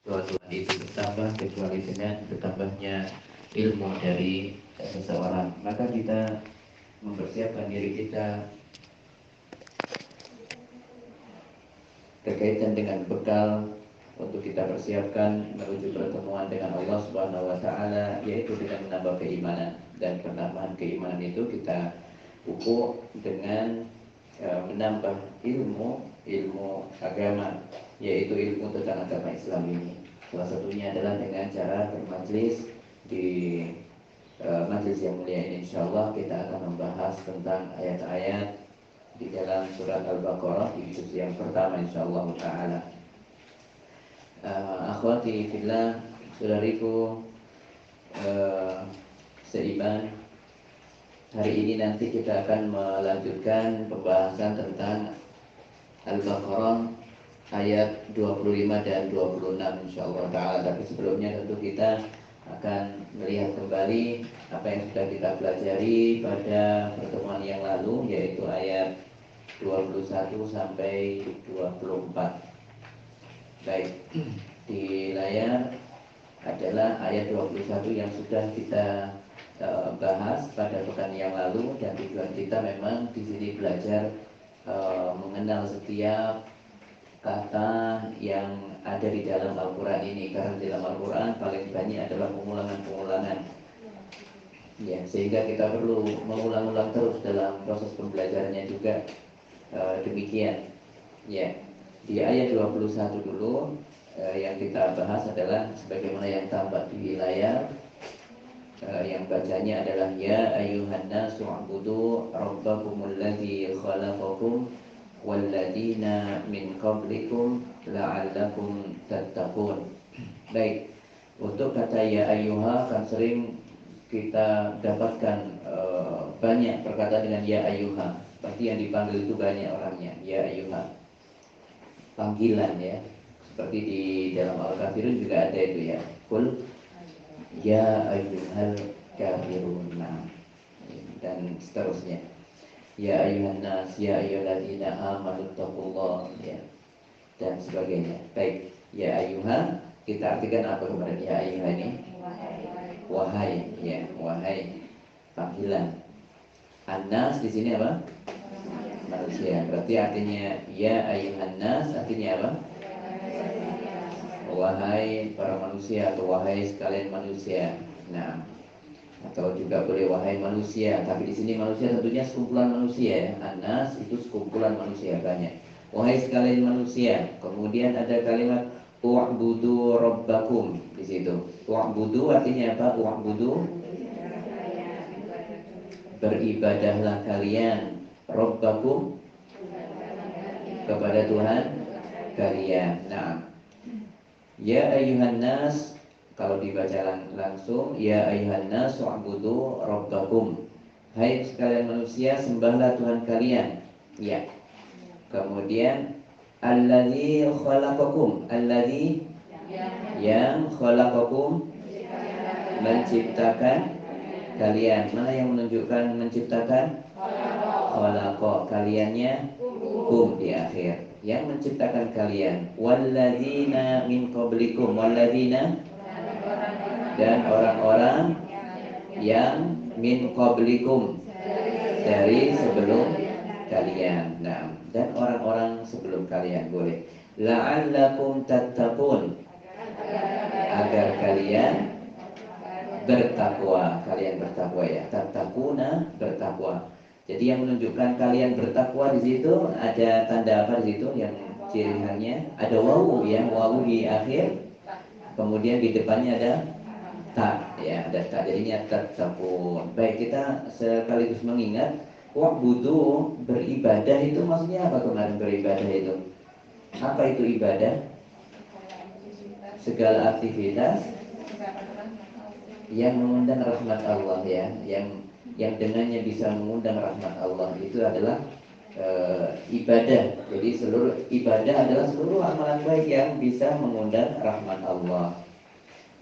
Tuhan itu bertambah kecuali dengan bertambahnya ilmu dari seseorang. Maka kita mempersiapkan diri kita berkaitan dengan bekal untuk kita persiapkan menuju pertemuan dengan Allah Subhanahu wa taala, yaitu dengan menambah keimanan. Dan penambahan keimanan itu kita pupuk dengan menambah ilmu agama, yaitu ilmu tentang agama Islam ini. Salah satunya adalah dengan cara bermajlis di majlis yang mulia ini. Insyaallah kita akan membahas tentang ayat-ayat di dalam surat Al-Baqarah di juz yang pertama insyaallah taala. Akhwati fillah, saudariku seiman, hari ini nanti kita akan melanjutkan pembahasan tentang Al-Baqarah ayat 25 dan 26 insyaallah taala. Tapi sebelumnya tentu kita akan melihat kembali apa yang sudah kita pelajari pada pertemuan yang lalu, yaitu ayat 21 sampai 24. Baik, di layar adalah ayat 21 yang sudah kita bahas pada pekan yang lalu, dan tujuan kita memang di sini belajar mengenal setiap kata yang ada di dalam Al-Quran ini, karena di dalam Al-Quran paling banyak adalah pengulangan-pengulangan ya, sehingga kita perlu mengulang-ulang terus dalam proses pembelajarannya juga. Demikian ya. Di ayat 21 dulu yang kita bahas adalah sebagaimana yang tampak di layar, yang bacanya adalah ya ayyuhan nasu u'budu rabbakumul ladzi khalaqakum walladzina min qablikum la'allakum tattaqun. Baik, untuk kata ya ayyuha kan sering kita dapatkan banyak perkataan dengan ya ayyuha. Pasti yang dipanggil itu banyak orangnya, ya ayyuha, panggilan ya. Seperti di dalam Al-Kafirun juga ada itu ya, kul ya ayyuhal kafirun, dan seterusnya. Ya ayyuhan nas, ya ayyuhalladzina amanu taqullah ya, dan sebagainya. Baik, ya ayyuha kita artikan apa kemarin? Ya ayyuha ini wahai ya, wahai, panggilan. An-nas di sini apa? Manusia. Berarti artinya ya ayyuhan nas artinya apa? Wahai para manusia atau wahai sekalian manusia. Nah, atau juga boleh wahai manusia, tapi di sini manusia tentunya sekumpulan manusia ya. Anas itu sekumpulan manusia banyak. Wahai sekalian manusia. Kemudian ada kalimat wa'budu rabbakum di situ. Wa'budu artinya apa? Wa'budu, beribadahlah kalian, rabbakum, kepada Tuhan kalian. Nah, ya ayyuhan nas, kalau dibaca langsung, ya ayyuhan nas wa'budu rabbakum, hai sekalian manusia sembahlah Tuhan kalian ya. Kemudian alladzi khalaqakum, alladzi yang khalaqakum, menciptakan kalian. Mana yang menunjukkan menciptakan? Khalaqa, kaliannya kum di akhir, yang menciptakan kalian. Walladzina min qablikum, walladzina, dan orang-orang yang min qablikum, dari sebelum kalian. Nah, dan orang-orang sebelum kalian boleh. La'allakum tattaqun, agar kalian bertakwa, kalian bertakwa ya. Tattaquna, bertakwa. Jadi yang menunjukkan kalian bertakwa di situ ada tanda apa di situ yang ciri khasnya? Ada wawu ya, wawu di akhir. Kemudian di depannya ada ta ya, ada ta, jadinya tattaqun. Baik, kita sekaligus mengingat wa'budu, beribadah itu maksudnya apa kemarin? Beribadah itu apa? Itu ibadah segala aktivitas yang mengundang rahmat Allah ya, yang dengannya bisa mengundang rahmat Allah, itu adalah ibadah. Jadi seluruh ibadah adalah seluruh amalan baik yang bisa mengundang rahmat Allah.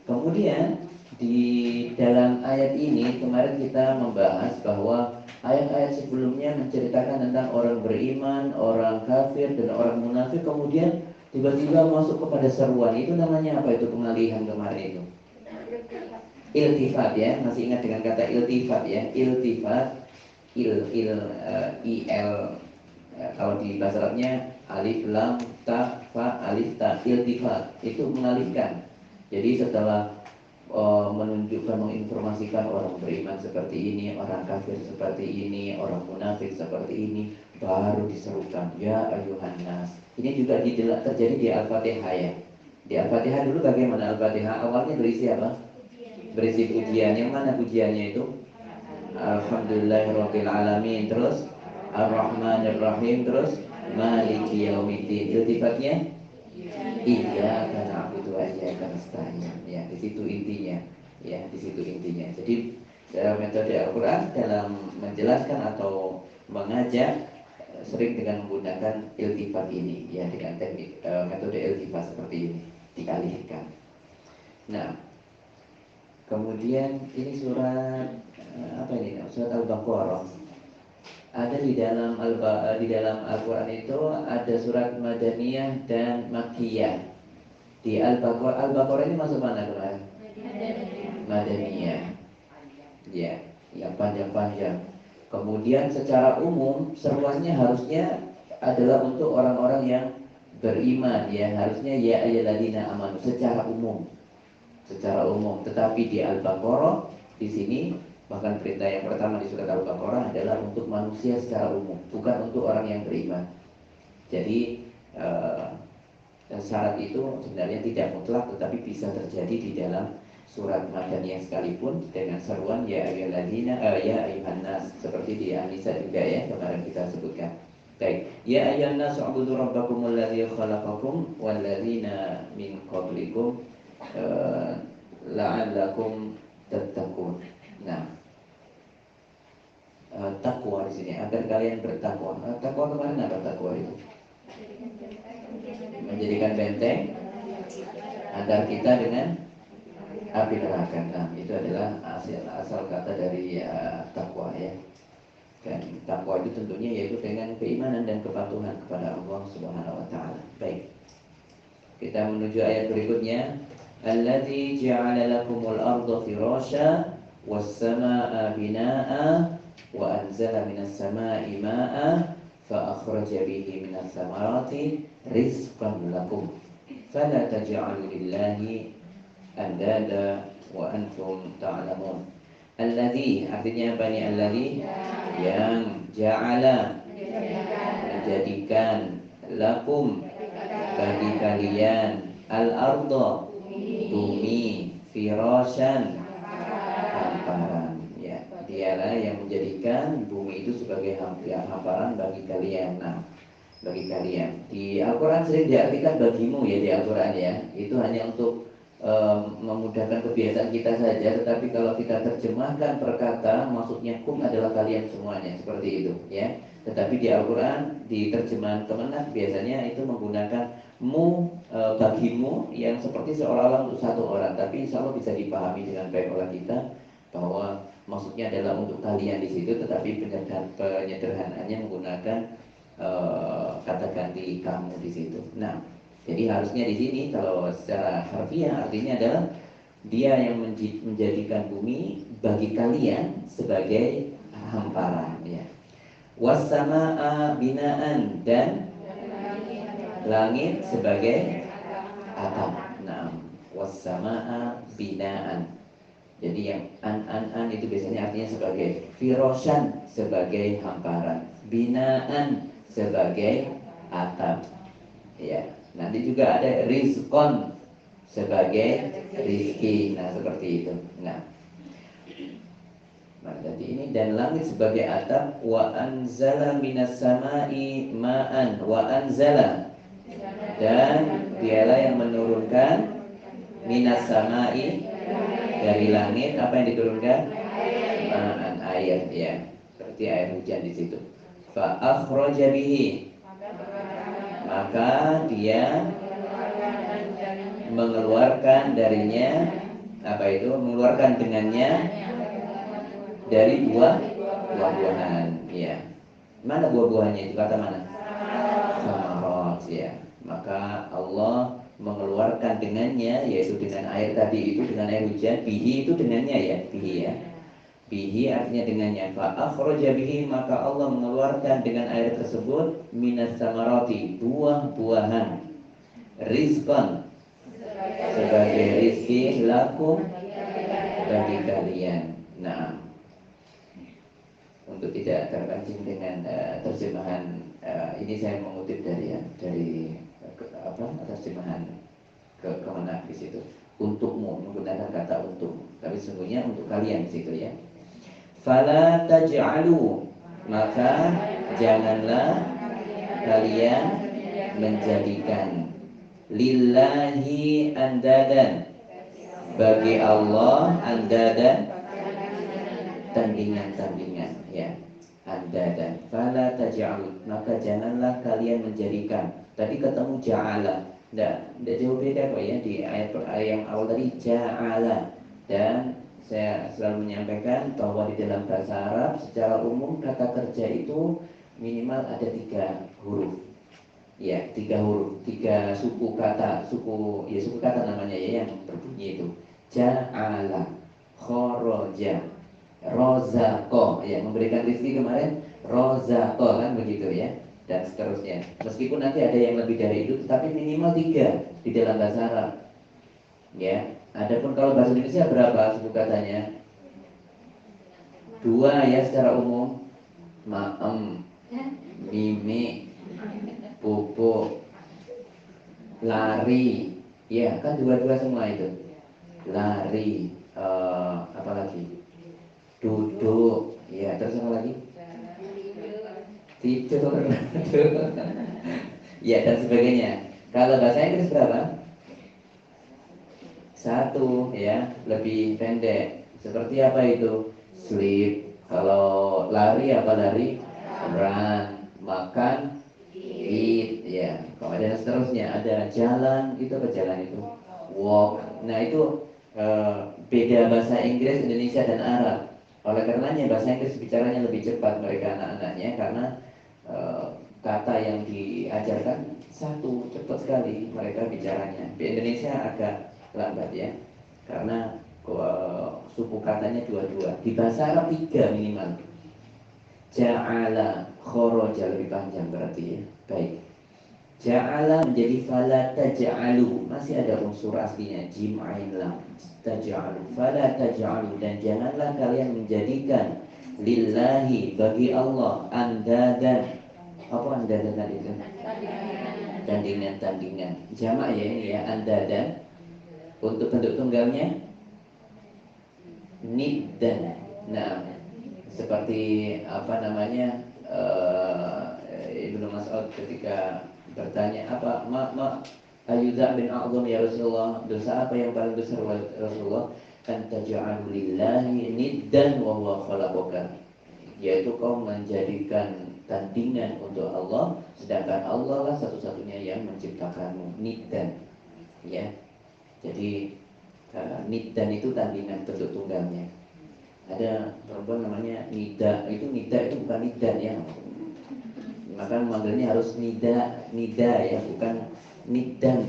Kemudian di dalam ayat ini kemarin kita membahas bahwa ayat-ayat sebelumnya menceritakan tentang orang beriman, orang kafir, dan orang munafik. Kemudian tiba-tiba masuk kepada seruan, itu namanya apa itu pengalihan kemarin itu? Iltifat ya, masih ingat dengan kata iltifat ya, iltifat, kalau di bahasa Arabnya alif lam ta fa alif ta, iltifat itu mengalihkan. Jadi setelah menunjukkan, menginformasikan orang beriman seperti ini, orang kafir seperti ini, orang munafik seperti ini, baru diserukan ya ayuhan nas. Ini juga terjadi di Al-Fatihah ya. Di Al-Fatihah dulu bagaimana Al-Fatihah? Awalnya berisi apa? Berisi pujian. Yang mana pujiannya itu? Alhamdulillahirabbil alamin, terus Ar-Rahmanir Rahim, terus Maliki Yaumiddin. Iltifatnya iyyaka na'budu wa iyyaka nasta'in. Ya, di situ intinya. Ya, di situ intinya. Jadi metode Al-Qur'an dalam menjelaskan atau mengajak sering dengan menggunakan iltifat ini, ya, dengan teknik metode iltifat seperti ini, dialihkan. Nah, kemudian ini surat apa ini? Surat Al-Baqarah. Ada di dalam Al-Qur'an itu ada surat Madaniyah dan Makkiyah. Di Al-Baqarah ini masuk mana kemarin? Madaniyah. Ya, yang panjang-panjang. Kemudian secara umum seruannya harusnya adalah untuk orang-orang yang beriman ya, harusnya ya ayyuhalladzina amanu secara umum. Secara umum, tetapi di Al-Baqarah di sini bahkan perintah yang pertama di surat Al-Baqarah adalah untuk manusia secara umum, bukan untuk orang yang beriman. Jadi syarat itu sebenarnya tidak mutlak, tetapi bisa terjadi di dalam surat Madaniyah sekalipun dengan seruan ya ayyuhalladzina ya ayyuhan nas, seperti di An-Nisa juga ya kemarin kita sebutkan. Baik, ya ayyuhan nas u'budu rabbakumul ladzi khalaqakum wal ladzina min qablikum la'allakum tattaqun. Nah, takwa di sini agar kalian bertakwa. Takwa kemarin apa takwa itu? Menjadikan benteng agar kita dengan api neraka. Nah, itu adalah asal kata dari takwa ya. Dan takwa itu tentunya yaitu dengan keimanan dan kepatuhan kepada Allah Subhanahu wa taala. Baik. Kita menuju ayat berikutnya. Alladzi ja'ala lakumul arda firasya was samaa'a binaa'a wa anzala minas samaa'i maa'a fa akhraja bihi minas samarati rizqan lakum fala taj'alu lillahi andada wa antum ta'lamun. Alladzi artinya apa nih? Alladzi yang ja'ala menjadikan lakum bagi kalian al-arda bumi firasyan hamparan ya. Dialah yang menjadikan bumi itu sebagai hamparan bagi kalian. Nah, bagi kalian di Al-Quran sering diartikan bagimu ya, di Al-Quran ya, itu hanya untuk memudahkan kebiasaan kita saja, tetapi kalau kita terjemahkan per kata maksudnya kum adalah kalian semuanya, seperti itu ya. Tetapi di Al-Quran di terjemahan Kemenak biasanya itu menggunakan mu bagimu yang seperti seolah-olah untuk satu orang, tapi insya Allah bisa dipahami dengan baik oleh kita bahwa maksudnya adalah untuk kalian di situ, tetapi penyederhanaannya menggunakan kata ganti kamu di situ. Nah, jadi harusnya di sini kalau secara harfiah artinya adalah dia yang menjadikan bumi bagi kalian sebagai hamparan ya. Was-samaa'a binaan, dan langit sebagai atap. Nah, was-samaa'a binaan. Jadi yang an itu biasanya artinya sebagai firasyan, sebagai hamparan, binaan sebagai atap. Ya. Nanti juga ada rizqon sebagai rizki. Nah, seperti itu. Nah, jadi ini dan langit sebagai atap. Wa anzala minas sama'i ma'an. Wa anzala, dan dialah yang menurunkan minas sama'i dari langit. Apa yang diturunkan? Ma'an, air ya. Seperti air hujan di situ. Fa akhraja bihi, maka dia mengeluarkan darinya, apa itu? Mengeluarkan dengannya dari buah-buahan ya. Mana buah-buahannya itu? Kata mana? Samarot ya. maka Allah mengeluarkan dengannya, yaitu dengan air tadi itu, dengan air hujan. Bihi itu dengannya ya, bihi ya. Bihi artinya dengannya. Fa akhraja bihi, maka Allah mengeluarkan dengan air tersebut minas samarati, buah-buahan, rizqan, sebagai rizki lakum, bagi kalian. Nah, untuk tidak terpancing dengan terjemahan ini, saya mengutip dari terjemahan kemana di situ. Untukmu, menggunakan kata untuk, tapi sesungguhnya untuk kalian di situ ya. Fala taj'alu, maka janganlah kalian menjadikan lillahi andadan, bagi Allah andadan, tandingan-tandingan ya. Andadan. Fala taj'alu, maka janganlah kalian menjadikan. Tadi ketemu ja'ala. Tidak jauh beda kok ya, di ayat yang awal tadi ja'ala. Dan saya selalu menyampaikan bahwa di dalam bahasa Arab secara umum kata kerja itu minimal ada 3 huruf. Ya, 3 huruf, 3 suku kata, suku kata namanya ya, yang berbunyi itu. Ja'ala, kharaja, rozako, ya, memberikan rezeki kemarin, rozako kan begitu ya, dan seterusnya. Meskipun nanti ada yang lebih dari itu, tetapi minimal 3 di dalam bahasa Arab. Ya, adapun kalau bahasa Indonesia berapa suku katanya? 2 ya secara umum. Ma'em, mimi, pupuk, lari, ya kan 2 semua itu. Lari, apalagi? Duduk, ya, terus apa lagi? Tidur. Ya, dan sebagainya. Kalau bahasa Inggris berapa? 1 ya, lebih pendek. Seperti apa itu? Sleep. Kalau lari apa lari? Run. Makan, eat, ya. Kemudian seterusnya ada jalan, itu apa jalan itu? Walk. Nah itu beda bahasa Inggris, Indonesia dan Arab. Oleh karenanya bahasa Inggris bicaranya lebih cepat mereka anak-anaknya, karena kata yang diajarkan 1, cepat sekali mereka bicaranya. Di Indonesia agak lambat ya, karena suku katanya 2. Di bahasa Arab 3 minimal. Ja'ala, khoroja lebih panjang berarti ya. Baik. Ja'ala menjadi fala taj'alu, masih ada unsur aslinya jim ain lam. Taj'alu, fala taj'alu, dan janganlah kalian menjadikan lillahi, bagi Allah, andadan. Apa andadan tadi itu? Tandingan-tandingan. Jamak ya ini ya, andadan. Untuk bentuk tunggalnya niddan. Nah, seperti apa namanya, Ibnu Mas'ud ketika bertanya, apa ayuda bin a'zam ya Rasulullah, dosa apa yang paling besar Rasulullah? Kan taj'alu lillahi niddan wa huwa khalaqaka, yaitu kau menjadikan tandingan untuk Allah, sedangkan Allah lah satu-satunya yang menciptakanmu. Niddan ya. Jadi niddan itu tandingan, bentuk tunggalnya. Ada perempuan namanya Nida, itu bukan Niddan ya, maka memanggilnya harus Nida ya, bukan Niddan.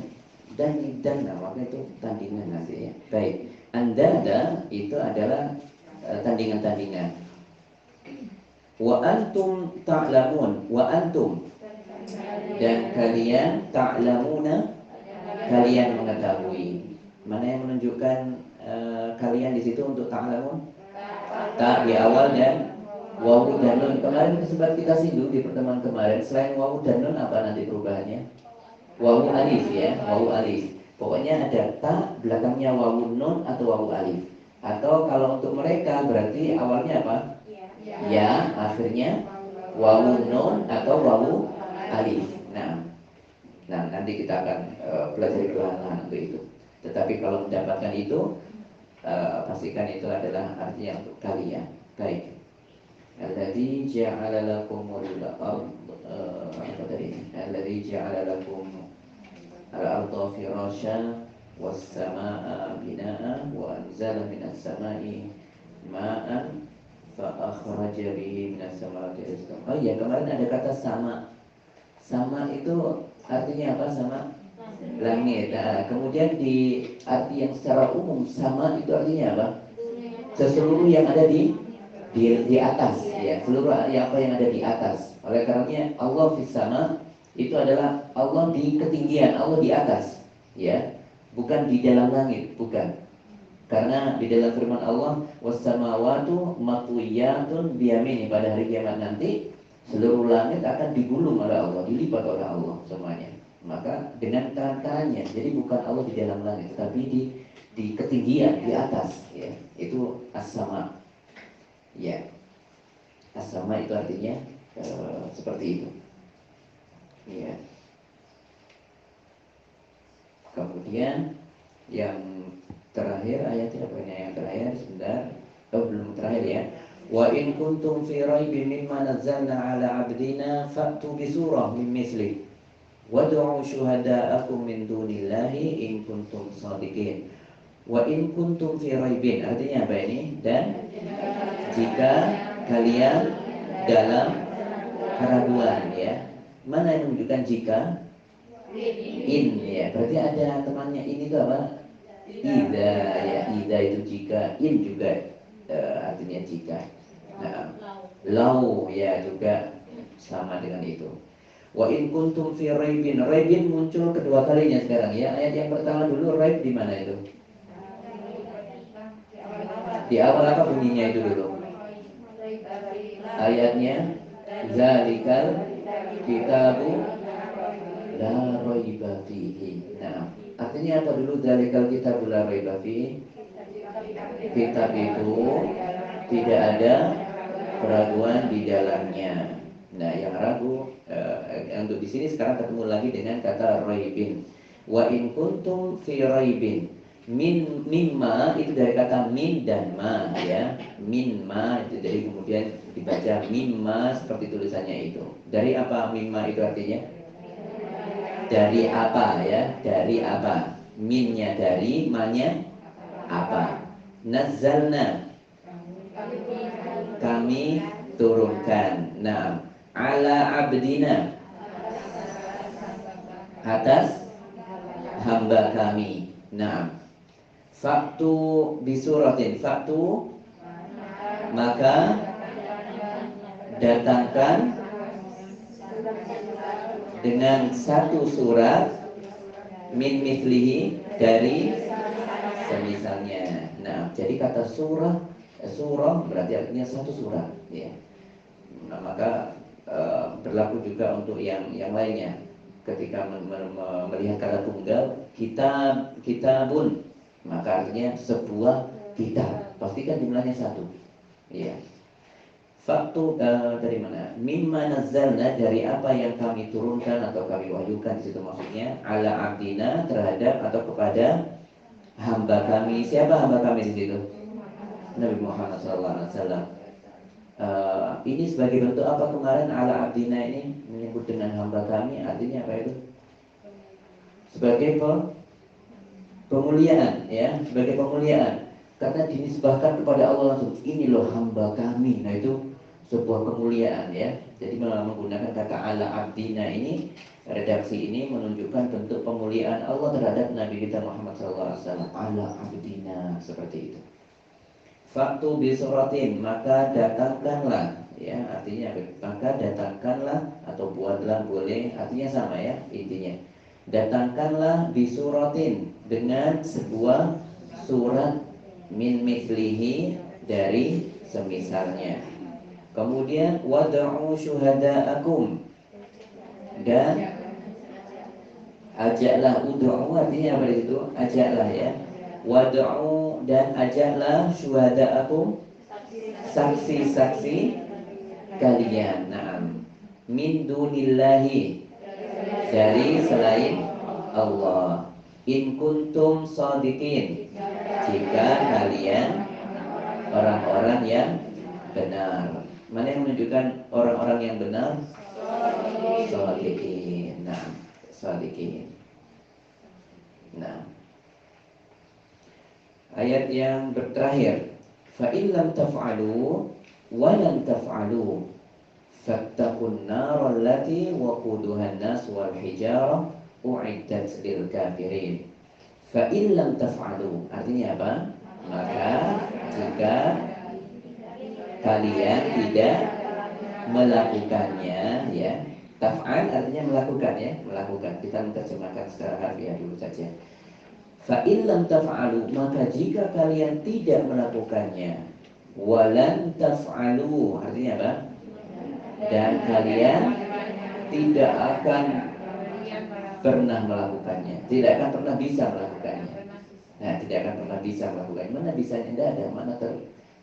Dan Niddan, nah maka itu tandingan nanti ya. Baik, andada itu adalah tandingan-tandingan. Wa antum ta'lamun, wa antum, dan kalian ta'lamuna, kalian mengetahui. Mana yang menunjukkan kalian di situ untuk ta'lamun? Ta di awal dan wawu dan nun. Kemarin sempat kita singgung di pertemuan kemarin, selain wawu dan nun apa nanti perubahannya? Wawu alif ya, wawu alif. Pokoknya ada ta, belakangnya wawu nun atau wawu alif. Atau kalau untuk mereka berarti awalnya apa? Ya, akhirnya wawu nun atau wawu alif. Nah, nanti kita akan pelajari perlahan-lahan untuk itu. Tetapi kalau mendapatkan itu, pastikan itu adalah artinya untuk kalian. Baik. Alladzi ja'ala lakumul ardh, apa tadi? Alladzi ja'ala lakum al-ardha firasyan was samaa'a binaa'a wa anzala minas samaa'i ma'an fa akhraja bihi minas samarati rizqan. Oh iya, kemarin ada kata sama. Sama itu artinya apa sama langit. Nah, kemudian di arti yang secara umum sama itu artinya apa? Seluruh yang ada di atas, ya, seluruh apa yang ada di atas. Oleh karenanya Allah fis sama itu adalah Allah di ketinggian, Allah di atas, ya, bukan di dalam langit, bukan. Karena di dalam firman Allah wassamawatu matwiyatun biyamini, pada hari kiamat nanti seluruh langit akan digulung oleh Allah, dilipat oleh Allah semuanya. Maka dengan tangan-tangannya, jadi bukan Allah di dalam langit, tapi di ketinggian, di atas, ya. Itu as-sama. Ya. As-sama itu artinya seperti itu. Ya. Kemudian yang terakhir ayatnya apa ini? Yang terakhir sebentar. Oh, belum terakhir ya. Wa in kuntum fi raibin mimma nazzalna ala 'abdina fa'tu bi surah min misli wad'u syuhada'akum min dunillahi in kuntum shadiqin. Wa in kuntum fi raibin artinya apa ini? Dan jika kalian dalam keraguan, ya. Mana yang menunjukkan jika? In, ya. Berarti ada temannya in itu apa? Ida, ya. Ida itu jika, in juga artinya jika. Nah, lau, ya, juga sama dengan itu. Wa in kuntum fi raibin. Raibin muncul kedua kalinya sekarang, ya. Ayat yang pertama dulu, raib di mana itu? Di awal apa bunyinya itu dulu? Ayatnya zalikal kitabu la raiba fihi. Nah, artinya apa dulu zalikal kitabu la raiba fihi? Kitab itu tidak ada keraguan di dalamnya. Nah, yang ragu untuk di sini sekarang ketemu lagi dengan kata raibin. Wa in kuntum fi raibin min mimma itu dari kata min dan ma, ya. Min ma itu dari kemudian dibaca mimma seperti tulisannya itu. Dari apa mimma itu artinya? Dari apa, ya? Dari apa? Minnya dari, manya apa? Nazzalna kami turunkan. Nah, ala abdina atas hamba kami. Nah, faktu bisuratin, faktu maka datangkan dengan satu surat min mithlihi dari semisalnya. Nah, jadi kata surah berarti artinya satu surat, ya. Nah, maka berlaku juga untuk yang lainnya. Ketika melihat kata tunggal, kitabun, maka artinya sebuah kitab. Pastikan jumlahnya satu. Iya. Faktu dari mana? Mimma nazzalna, dari apa yang kami turunkan atau kami wahyukan, di situ maksudnya ala abdina, terhadap atau kepada hamba kami. Siapa hamba kami di situ? Nabi Muhammad SAW. Ini sebagai bentuk apa kemarin ala abdina ini menyebut dengan hamba kami, artinya apa itu? Sebagai pemuliaan, ya, sebagai pemuliaan. Karena dinisbahkan kepada Allah langsung, ini loh hamba kami. Nah, itu sebuah kemuliaan, ya. Jadi menggunakan kata ala abdina ini, redaksi ini menunjukkan bentuk pemuliaan Allah terhadap Nabi kita Muhammad SAW. Ala abdina, seperti itu. Faktu bisuratin, maka datangkanlah, ya, artinya maka datangkanlah atau buatlah, boleh, artinya sama, ya, intinya. Datangkanlah bisuratin, dengan sebuah surat min mithlihi, dari semisalnya. Kemudian wad'u syuhada'akum, dan ajaklah, ud'u artinya apa itu? Ajaklah, ya. Wad'u, dan ajaklah syuhada'akum, saksi-saksi kalian. Naam. Min dunillahi, dari selain Allah. In kuntum shadiqin, jika kalian orang-orang yang benar. Mana yang menunjukkan orang-orang yang benar? Shadiqin. Nah, shadiqin. Nah, ayat yang terakhir, fa in lam taf'alu wa lan taf'alu fattaqun nar allati waquduha an-nas wal hijarah u'iddat lil kafirin. Fa in lam taf'alu, artinya apa? Maka jika kalian tidak melakukannya, ya. Taf'al artinya melakukan, ya, melakukan. Kita menerjemahkan secara harfiah dulu saja. Fa in lam taf'alu, maka jika kalian tidak melakukannya, walan taf'alu, artinya apa? Dan kalian tidak akan pernah melakukannya, tidak akan pernah bisa melakukannya. Nah, tidak akan pernah bisa melakukannya. Mana bisanya? Tidak ada. Mana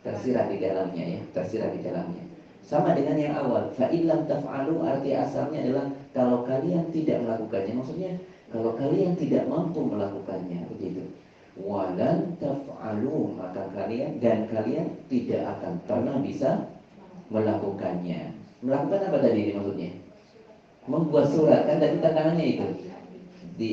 tersirat di dalamnya, ya, tersirat di dalamnya. Sama dengan yang awal. Fa in lam taf'alu, arti asalnya adalah kalau kalian tidak melakukannya. Maksudnya kalau kalian tidak mampu melakukannya, begitu. Walan taf'alu, maka kalian dan kalian tidak akan pernah bisa melakukannya. Melakukan apa tadi ini maksudnya? Membuat surat, kan tadi tantangannya itu.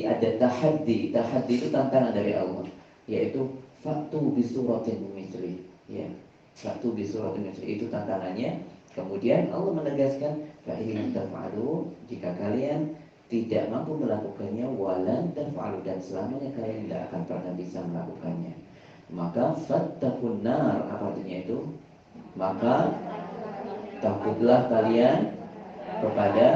Ada tahaddi. Tahaddi itu tantangan dari Allah, yaitu fatu bisuratin mithli, ya. Fatu bisuratin mithli itu tantangannya. Kemudian Allah menegaskan fa in taf'alu, jika kalian tidak mampu melakukannya, walan taf'alu, dan selamanya kalian tidak akan pernah bisa melakukannya, maka fattaqun nar, apa artinya itu? Maka takutlah kalian kepada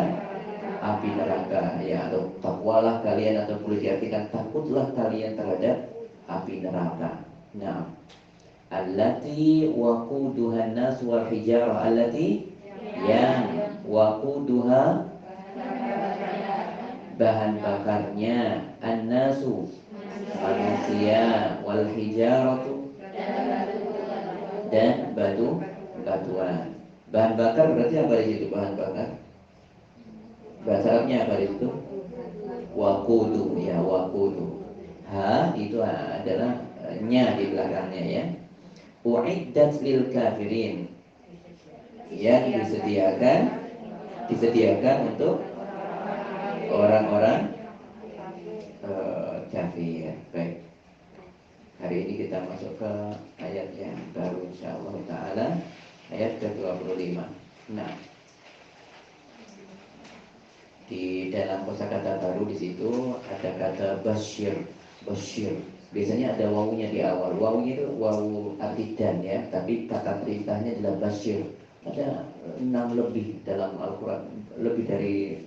api neraka, ya, atau takwalah kalian, atau boleh diartikan takutlah kalian terhadap api neraka. Nah, allati waquduha an-nas wal hijarah, allati yang waquduha bahan bakarnya, an-nasu manusia, wal hijaratu dan batuan. Bahan bakar berarti apa di situ? Bahan bakar bahasa Arabnya apa di situ? Waqudu, ya, waqudu. Ha itu adalah nya di belakangnya, ya. Uiddat lil kafirin, yang disediakan untuk orang-orang kafir. Baik. Hari ini kita masuk ke ayat yang baru insyaallah taala, ayat ke-25. Nah, di dalam kosakata baru di situ ada kata basyir. Basyir. Biasanya ada wawunya di awal. Wawunya itu wawu artidan, ya, tapi kata perintahnya adalah basyir. Ada 6 lebih dalam Al-Qur'an, lebih dari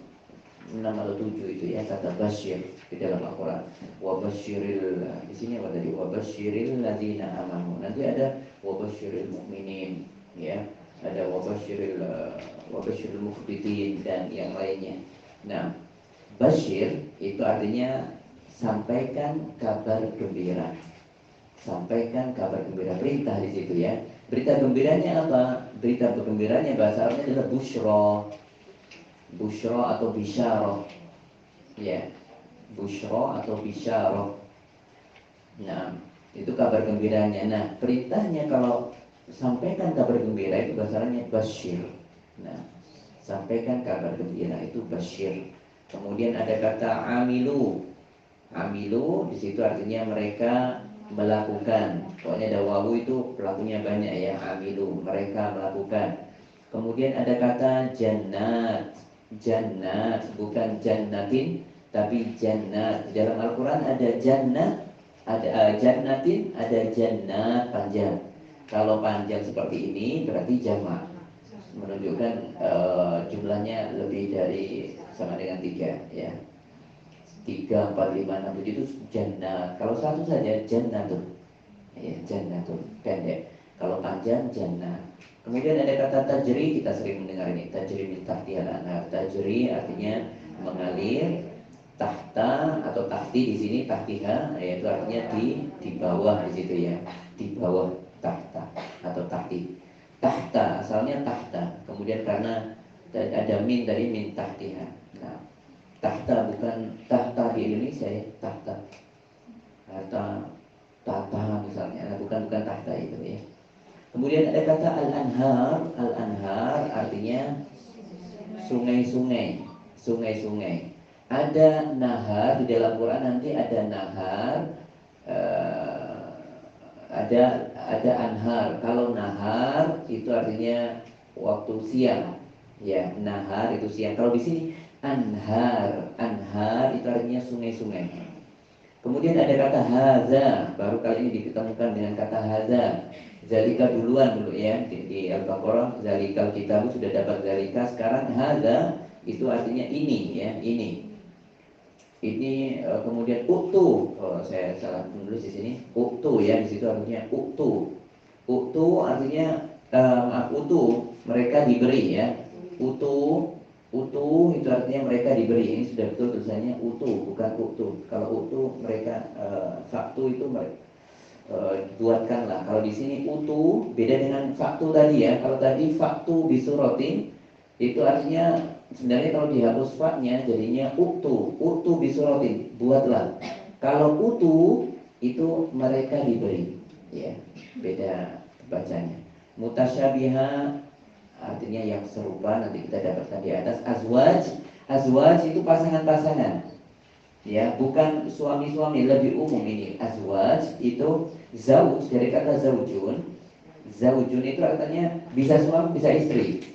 6 atau 7 itu, ya, kata basyir di dalam Al-Qur'an. Wa basyiril, di sini apa tadi? Wa basyiril ladzina amanu. Nanti ada wa basyiril mu'minin, ya. Ada wa basyiril mukhbitin dan yang lainnya. Nah, basyir itu artinya sampaikan kabar gembira. Sampaikan kabar gembira, perintah di situ, ya. Berita gembiranya apa? Berita gembiranya bahasa Arabnya adalah busyra. Busyra atau bisyarah, ya. Busyra atau bisyarah. Nah, itu kabar gembiranya. Nah, perintahnya kalau sampaikan kabar gembira itu bahasa Arabnya basyir. Nah, sampaikan kabar gembira itu basyir. Kemudian ada kata amilu. Amilu di situ artinya mereka melakukan. Pokoknya ada wawu itu pelakunya banyak, ya. Amilu, mereka melakukan. Kemudian ada kata jannat. Jannat, bukan jannatin, tapi jannat. Di dalam Al-Quran ada jannat, ada jannatin, ada jannat panjang. Kalau panjang seperti ini berarti jamak, menunjukkan jumlahnya lebih dari sama dengan 3, ya. 3, 4, 5, 6, 7 itu jannat. Kalau satu saja jannatun, ya, jannatun pendek. Kalau panjang jannat. Kemudian ada kata tajri, kita sering mendengar ini, tajri min tahtihal anhar. Tajri artinya mengalir, tahta atau tahti di sini tahtiha, yaitu artinya di bawah di situ, ya. Di bawah, tahta atau tahti. Tahta asalnya tahta. Kemudian karena ada min tadi, min tahtiha. Nah, tahta bukan tahta di Indonesia, ya, tahta. Tahta misalnya, bukan tahta itu, ya. Kemudian ada kata al-anhar. Al-anhar artinya sungai-sungai. Sungai-sungai. Ada nahar di dalam Quran, nanti ada nahar, ada anhar. Kalau nahar itu artinya waktu siang. Ya, nahar itu siang. Kalau di sini anhar, anhar itu artinya sungai-sungai. Kemudian ada kata haza, baru kali ini diketemukan dengan kata haza. Zalika duluan dulu ya di Al-Baqarah. Zalikal kitabu sudah dapat zalika. Sekarang haza itu artinya ini ya, ini. Ini kemudian uktu. Oh, saya salah menulis di sini. Uktu ya, di situ artinya uktu. Uktu artinya maaf, utu mereka diberi ya. Utu, utu itu artinya mereka diberi. Ini sudah betul tulisannya utu, bukan uktu. Kalau uktu mereka faktu itu mereka buatkanlah. Kalau di sini utu beda dengan faktu tadi ya. Kalau tadi faktu bisurotin itu artinya sebenarnya kalau dihapus faknya jadinya uktu, uktu bisurotin, buatlah. Kalau utu itu mereka diberi, ya beda bacanya. Mutasyabiha artinya yang serupa, nanti kita dapatkan di atas. Azwaj, azwaj itu pasangan-pasangan, ya bukan suami-suami, lebih umum ini. Azwaj itu zauj dari kata zaujun. Zaujun itu artinya bisa suami bisa istri.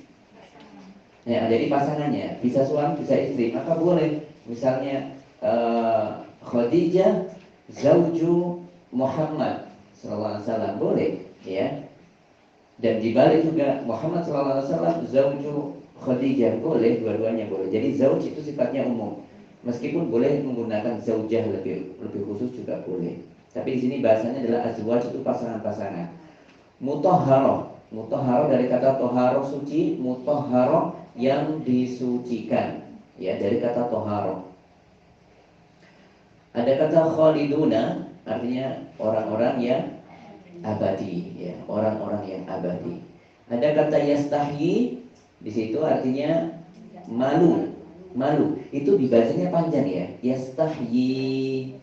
Ya, jadi pasangannya bisa suami bisa istri, maka boleh. Misalnya Khadijah zauju Muhammad sallallahu alaihi wasallam, boleh, ya. Dan dibalik juga Muhammad sallallahu alaihi wasallam zauju Khadijah, boleh, dua-duanya boleh. Jadi zauj itu sifatnya umum. Meskipun boleh menggunakan zaujah lebih khusus juga boleh. Tapi di sini bahasanya adalah azwaj, itu pasangan-pasangan. Mutahharah, mutahharah dari kata toharo suci, mutahharah yang disucikan, ya dari kata toharo. Ada kata khaliduna, artinya orang-orang yang abadi, ya orang-orang yang abadi. Ada kata yastahyi, di situ artinya malu, malu. Itu dibacanya panjang ya, yastahyi,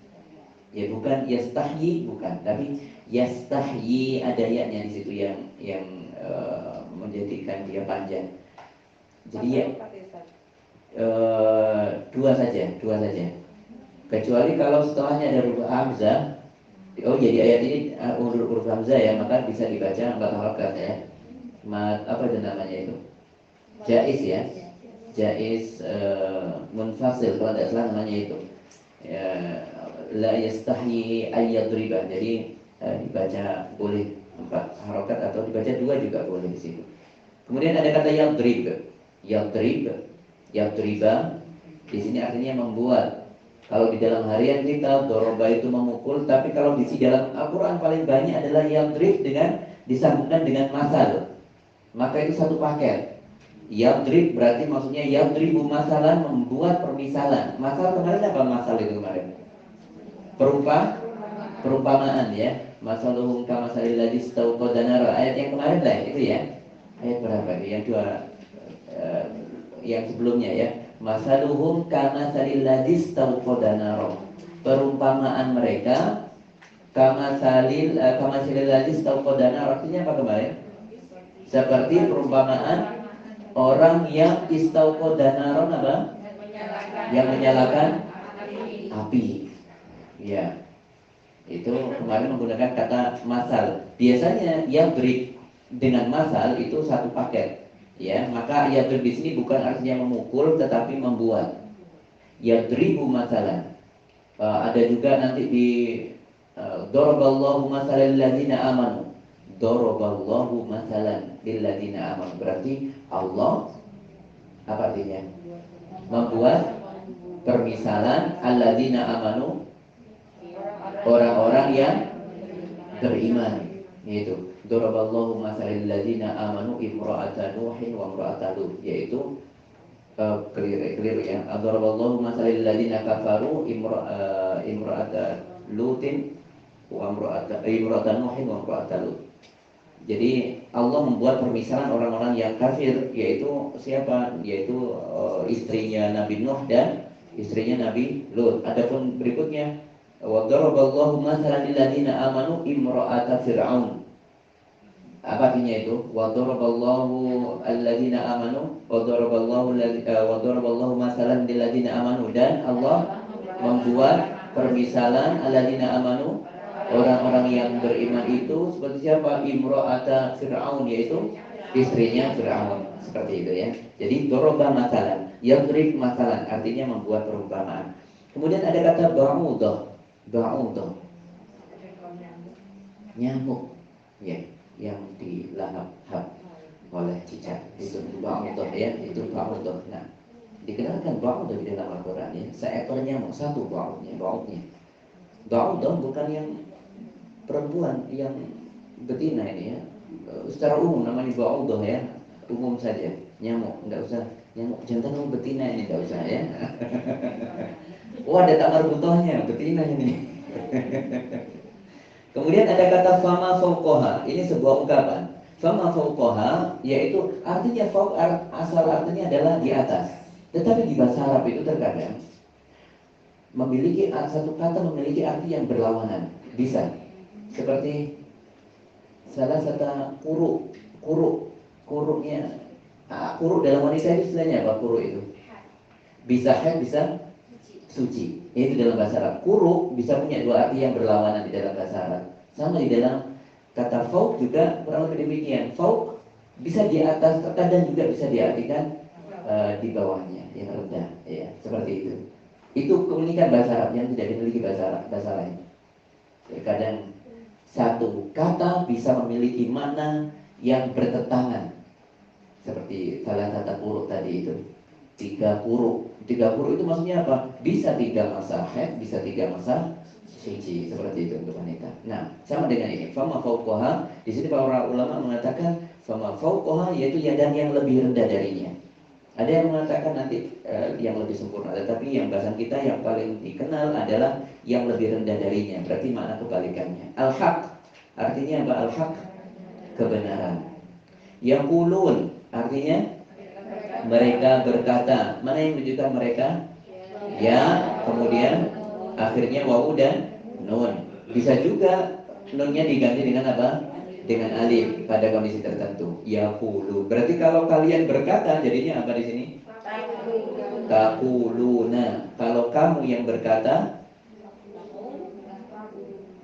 ya bukan yastahyi, bukan, tapi yastahyi, ada ya-nya di situ yang menjadikan dia panjang. Jadi ya dua saja. Kecuali kalau setelahnya ada huruf hamzah. Oh, jadi ayat ini huruf hamzah ya, maka bisa dibaca 4 harakat ya. Apa itu namanya itu? Jaiz ya. Jaiz munfasil kalau tidak salah namanya itu. Ya, la yastahyi ayyadriba. Jadi dibaca boleh 4 harakat atau dibaca 2 juga boleh di situ. Kemudian ada kata yadrib. Yadriba di sini artinya membuat. Kalau di dalam harian kita doroba itu memukul, tapi kalau di dalam Al-Quran paling banyak adalah yadrib dengan disambungkan dengan masal. Maka itu satu paket. Yadrib berarti maksudnya yadribu masalan, membuat permisalan. Masal kemarin apa masal itu kemarin? Perumpamaan ya. Masaluhum kamasalil ladzi istauqada nara. Ayat yang kemarin lah itu ya. Ayat berapa itu? Yang dua yang sebelumnya ya. Masaluhum kamasalil ladzi istauqada nara. Perumpamaan mereka kamasalil ladzi istauqada nara. Artinya apa kemarin? Seperti perumpamaan orang yang istauqada nara apa? Yang menyalakan api. Ya. Itu kemarin menggunakan kata masal. Biasanya yang beri dengan masal itu satu paket. Ya, maka yadrib di sini bukan artinya memukul tetapi membuat. Yadribu masalan. Ada juga nanti di daraballahu masalan lil ladzina amanu. Daraballahu masalan lil ladzina amanu. Berarti Allah apa artinya? Membuat permisalan alladzina amanu, orang-orang yang beriman. Itu daraballahu masalal ladzina amanu imra'ata nuhin wa imra'ata lut, yaitu keliru ya. Daraballahu masalal ladzina kafaru imra'ata lutin wa imra'ata nuhin wa imra'ata lut. Jadi Allah membuat permisalan orang-orang yang kafir, yaitu siapa? Yaitu istrinya Nabi Nuh dan istrinya Nabi Lut. Adapun berikutnya wa daraballahu masalan lil ladzina amanu imra'ata fir'aun. Apa artinya itu? Wa daraballahu alladzina amanu wa daraballahu masalan lil ladzina amanu, dan Allah membuat permisalan alladzina amanu, orang-orang yang beriman itu seperti siapa? Imra'ata fir'aun, yaitu istrinya Fir'aun, seperti itu ya. Jadi doroba masalan, yadrib masalan, artinya membuat perumpamaan. Kemudian ada kata ba'udah, ba'udah, nyamuk, ya, yang dilahap oleh cicak, itu ba'udah ya, itu ba'udah. Nah, dikenalkan ba'udah di dalam Al-Quran ya, seekor nyamuk, satu ba'udnya. Ba'udah bukan yang perempuan, yang betina ini ya. Secara umum namanya ba'udah ya, umum saja, nyamuk, enggak usah nyamuk jantan atau betina ini, enggak usah ya. Oh, ada tamar butohnya, betina ini. Kemudian ada kata fama fauqaha, ini sebuah ungkapan. Fama fauqaha yaitu artinya fauq, asal artinya adalah di atas. Tetapi di bahasa Arab itu terkadang memiliki satu kata memiliki arti yang berlawanan. Bisa seperti salah satu kuruknya, kuruk dalam wanita itu istilahnya apa? Kuruk itu bisa haid, bisa suci. Itu dalam bahasa Arab. Kuruk bisa punya dua arti yang berlawanan di dalam bahasa Arab. Sama di dalam kata fauq juga kurang lebih demikian. Fauq bisa di atas, terkadang juga bisa diartikan di bawahnya, yang rendah, ya seperti itu. Itu keunikan bahasa Arab yang tidak dimiliki bahasa lain. Kadang satu kata bisa memiliki makna yang bertentangan. Seperti salah kata kuruk tadi itu. Tiga kuruk itu maksudnya apa? Bisa 3 masa haid, bisa 3 masa suci, seperti itu untuk wanita. Nah, sama dengan ini. Fama fauqaha, di sini para ulama mengatakan fama fauqaha yaitu dan yang lebih rendah darinya. Ada yang mengatakan nanti yang lebih sempurna, tetapi yang bahasan kita yang paling dikenal adalah yang lebih rendah darinya. Berarti makna kebalikannya. Al-haq artinya apa? Al-haq, kebenaran. Yaqulun artinya mereka berkata. Mana yang menunjukkan mereka? Ya, kemudian akhirnya wawu dan nun. Bisa juga nunnya diganti dengan apa? Dengan alif pada kondisi tertentu. Yaqulu. Berarti kalau kalian berkata jadinya apa di sini? Taquluna. Kalau kamu yang berkata,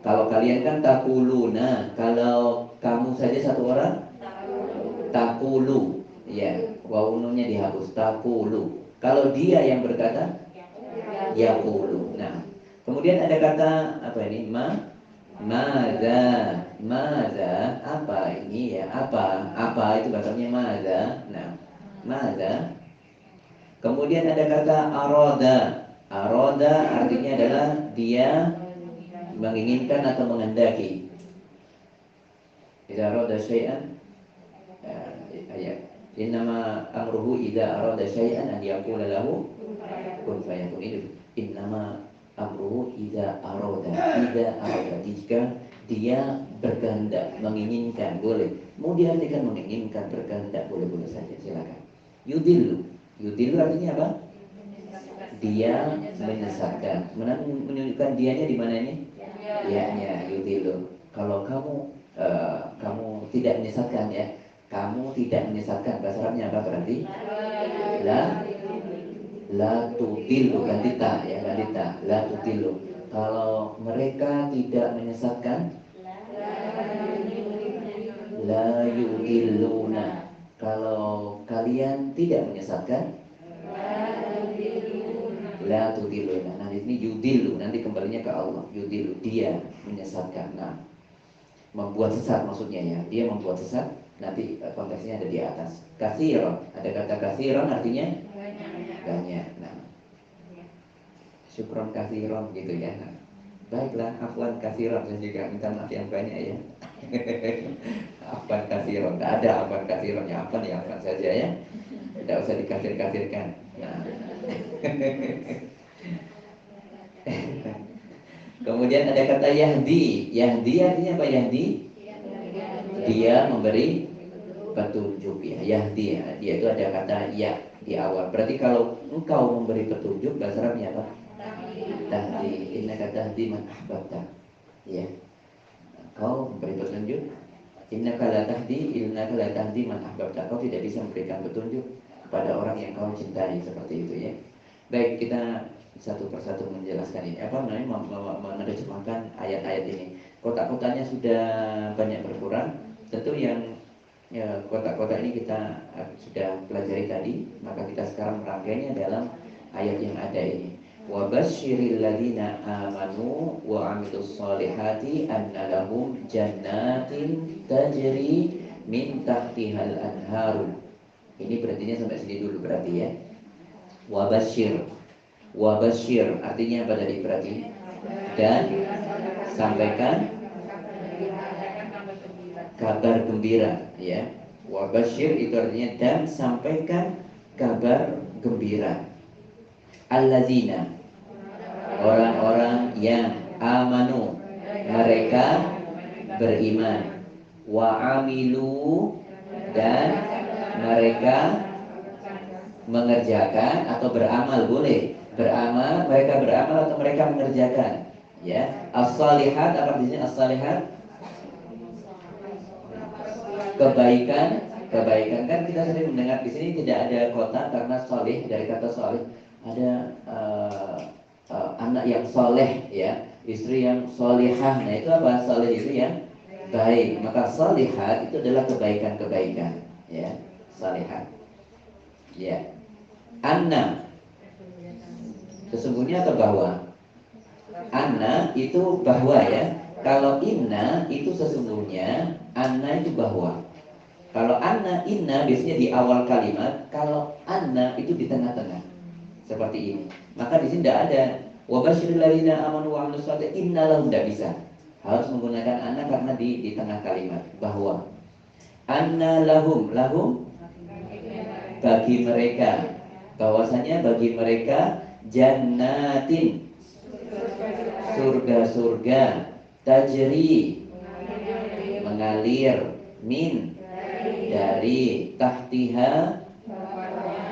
kalau kalian kan taquluna. Kalau kamu saja satu orang, taqulu. Ya, wawu nunnya dihapus. Taqulu. Kalau dia yang berkata, yaqulu. Nah, kemudian ada kata apa ini? Maza, apa ini ya? Apa itu bahasanya maza. Nah, maza. Kemudian ada kata aroda. Aroda artinya adalah dia menginginkan atau menghendaki. Idza arada syai'an, ayat. Innama amruhu idza arada syai'an an yaqula lahu kun fayakun. Itu innama amruhu idza arada. Jika dia berkehendak, menginginkan, boleh. Mau diartikan menginginkan, berkehendak, boleh-boleh saja, silakan. Yudillu artinya apa? Dia menyesatkan. Menunjukkan dianya di mana ini? Ya, yudillu. Kalau kamu tidak menyesatkan ya. Kamu tidak menyesatkan. Bahasa Arabnya apa berarti? La tudillu, ganti ta ya, ganti ta. La tudillu. Kalau mereka tidak menyesatkan, la yudilluna. Kalau kalian tidak menyesatkan, la tudilluna. Nah, di sini yudillu, nanti kembalinya ke Allah. Yudillu, dia menyesatkan. Nah, membuat sesat maksudnya ya. Dia membuat sesat, nanti konteksnya ada di atas. Katsiran, ada kata katsiran artinya banyak. Nah, syukron katsiran gitu ya. Nah, baiklah, afwan katsiran, saya juga minta maaf yang banyak ya. Afwan katsiran, tidak ada afwan katsiran ya, afwan ya afwan saja ya. Tidak usah dikasir-kasirkan. Nah. Kemudian ada kata Yahdi. Yahdi artinya apa Yahdi? Dia memberi petunjuk ya. Yahdi ya. Dia itu ada kata ya di awal. Berarti kalau engkau memberi petunjuk, bahasa Arabnya apa? Tahdi. Innaka tahdi man ahbabta. Ya. Kau memberi petunjuk. Innaka la tahdi man ahbabta. Kau tidak bisa memberikan petunjuk kepada orang yang kau cintai, seperti itu ya. Baik, kita satu persatu menjelaskan ini. Apa namanya, menerjemahkan ayat-ayat ini. Kotak-kotaknya sudah banyak berkurang. Tentu yang Ya, kotak-kotak ini kita sudah pelajari tadi, maka kita sekarang merangkainya dalam ayat yang ada ini. Wa basyiril ladzina amanu wa 'amilus solihati anna lahum jannatin tajri min tahtihal anharu. Ini berartinya sampai sini dulu berarti ya. Wa basyir. Wa basyir artinya apa tadi berarti? Dan sampaikan kabar gembira ya. Wa basyir itu artinya dan sampaikan kabar gembira. Alladzina orang-orang yang amanu mereka beriman, wa amilu dan mereka mengerjakan atau beramal, boleh beramal, mereka beramal atau mereka mengerjakan ya. As-salihat apa artinya as-salihat? Kebaikan, kebaikan kan kita sering mendengar di sini tidak ada kota karena soleh, dari kata soleh ada anak yang soleh ya, istri yang solihah. Nah itu apa? Soleh itu yang baik. Maka solihat itu adalah kebaikan-kebaikan ya, solihat ya. Anna sesungguhnya atau bahwa? Anna itu bahwa ya. Kalau inna itu sesungguhnya, anna itu bahwa. Kalau anna, inna biasanya di awal kalimat. Kalau anna itu di tengah-tengah. Seperti ini. Maka di sini tidak ada wa basyiril ladzina amanu wa 'amilus solihati inna lahum, tidak bisa. Harus menggunakan anna karena di tengah kalimat. Bahwa anna lahum, lahum bagi mereka, bahwasanya bagi mereka jannatin surga-surga tajri mengalir min dari tahtiha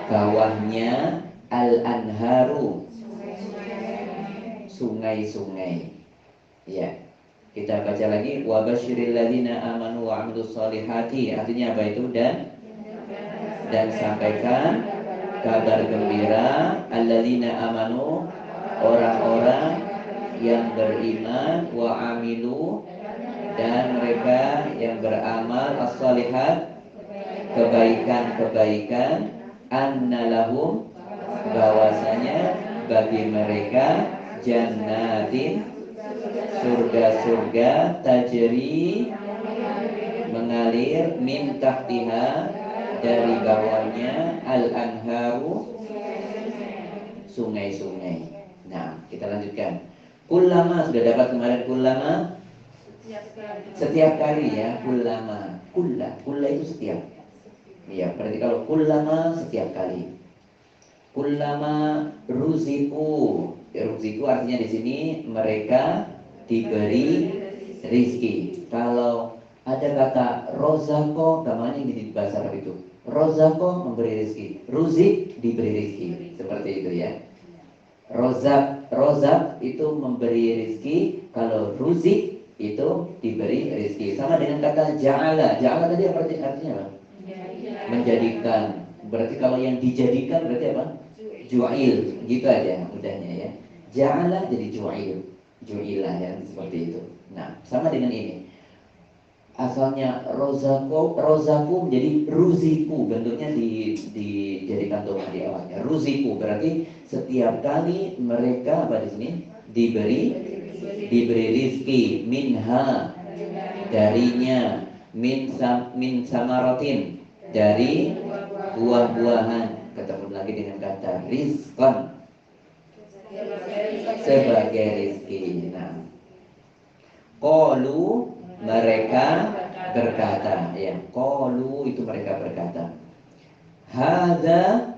bawahnya al-anharu sungai-sungai ya. Kita baca lagi wa basyiril ladzina amanu wa 'amilus solihati, artinya apa itu? Dan sampaikan kabar gembira alladzina amanu orang-orang yang beriman wa amilu dan mereka yang beramal as-solihat kebaikan-kebaikan anna lahum bahwasanya bagi mereka jannatin surga-surga tajri mengalir min tahtiha dari bawahnya al-anharu sungai-sungai. Nah, kita lanjutkan. Kullama sudah dapat kemarin kullama setiap kali ya, kullama kulla itu setiap ya, berarti kalau kullama setiap kali. Kullama ruziku ya, ruziku artinya di sini mereka diberi rizki. Kalau ada kata rozako, namanya di bahasa Arab itu rozako memberi rizki, ruzik diberi rizki, seperti itu ya. Rozak itu memberi rizki, kalau ruzik itu diberi rizki. Sama dengan kata ja'ala. Ja'ala tadi apa artinya apa? Menjadikan. Berarti kalau yang dijadikan berarti apa? Ju'il. Gitu aja mudahnya ya. Ja'ala jadi ju'il. Ju'ilah ya, seperti itu. Nah, sama dengan ini. Asalnya rozaku menjadi ruziku, bentuknya dijadikan domah di awalnya. Ruziku berarti setiap kali mereka apa di sini diberi rizki minha darinya min samaratin dari buah-buahan, ketemu lagi dengan kata rizqan sebagai rizki. Nah, qalu mereka berkata ya, qalu itu mereka berkata hadza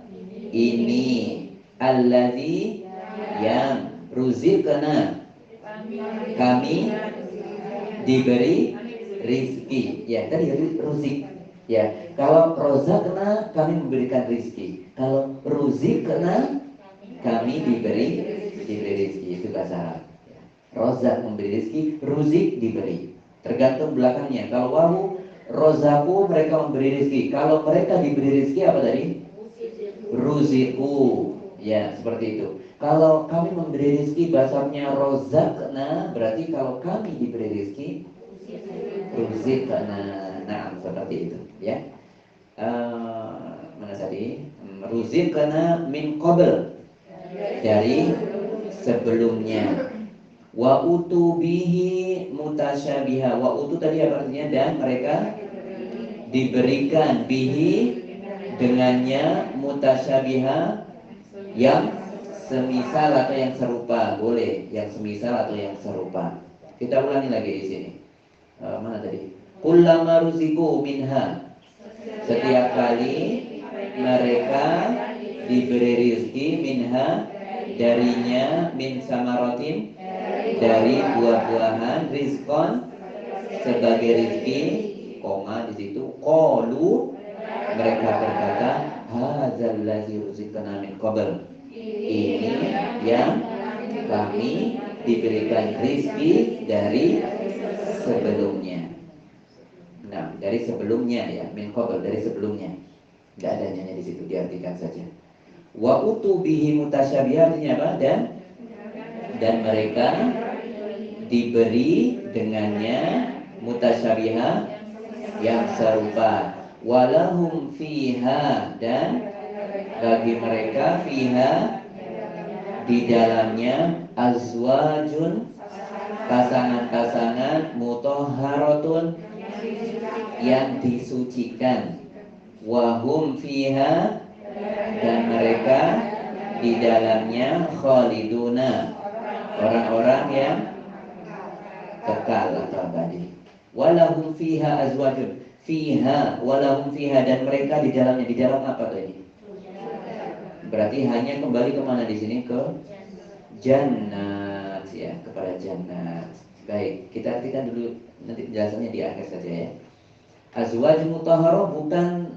ini alladzi yang ruzikna kami diberi rizki ya. Tadi ruzik ya, kalau rozakna kami memberikan rizki, kalau ruzikna kami diberi rizki, itu bahasa Arab. Rozak memberi rizki, ruzik diberi, tergantung belakangnya. Kalau wahu rozaku mereka memberi rizki, kalau mereka diberi rizki apa tadi? Ruziku ya, seperti itu. Kalau kami memberi rizki bahasanya rozakna, berarti kalau kami diberi rizki ruzikna Nah, seperti itu, ya. Mana tadi? Ruziqna min qabl, dari sebelumnya. Wa utu bihi mutasyabiha. Wa utu tadi apa artinya? Dan mereka diberikan bihi, dengannya, mutasyabiha, yang semisal atau yang serupa. Boleh yang semisal atau yang serupa. Kita ulangi lagi di sini. Mana tadi? Kullama ruziku minha, setiap kali mereka diberi rezeki, minha, darinya, min samarotin, dari buah-buahan, rizkon, sebagai rezeki, koma di situ, qalu, mereka berkata, hadzal ladzi ruziqna min qabl, ini yang kami diberikan rezeki dari sebelumnya. Nah, dari sebelumnya ya, min qabl, dari sebelumnya. Tidak ada nyanya di situ, diartikan saja. Wa utu bihi mutasyabiha, artinya apa? Dan mereka diberi dengannya mutasyabiha, yang serupa. Walahum fiha, dan bagi mereka fiha, di dalamnya, azwajun, pasangan-pasangan, mutahharatun, yang disucikan. Wahum fiha, dan mereka di dalamnya, khaliduna, orang-orang yang kekal atau abadi. Walahum fiha azwajun, fiha, walahum fiha, dan mereka di dalamnya. Di dalam apa tuh ini? Berarti hanya kembali kemana di sini? Ke jannat, ya, kepada jannat. Baik, kita artikan dulu, nanti penjelasannya di akhir saja ya. Azwaj mutahharah bukan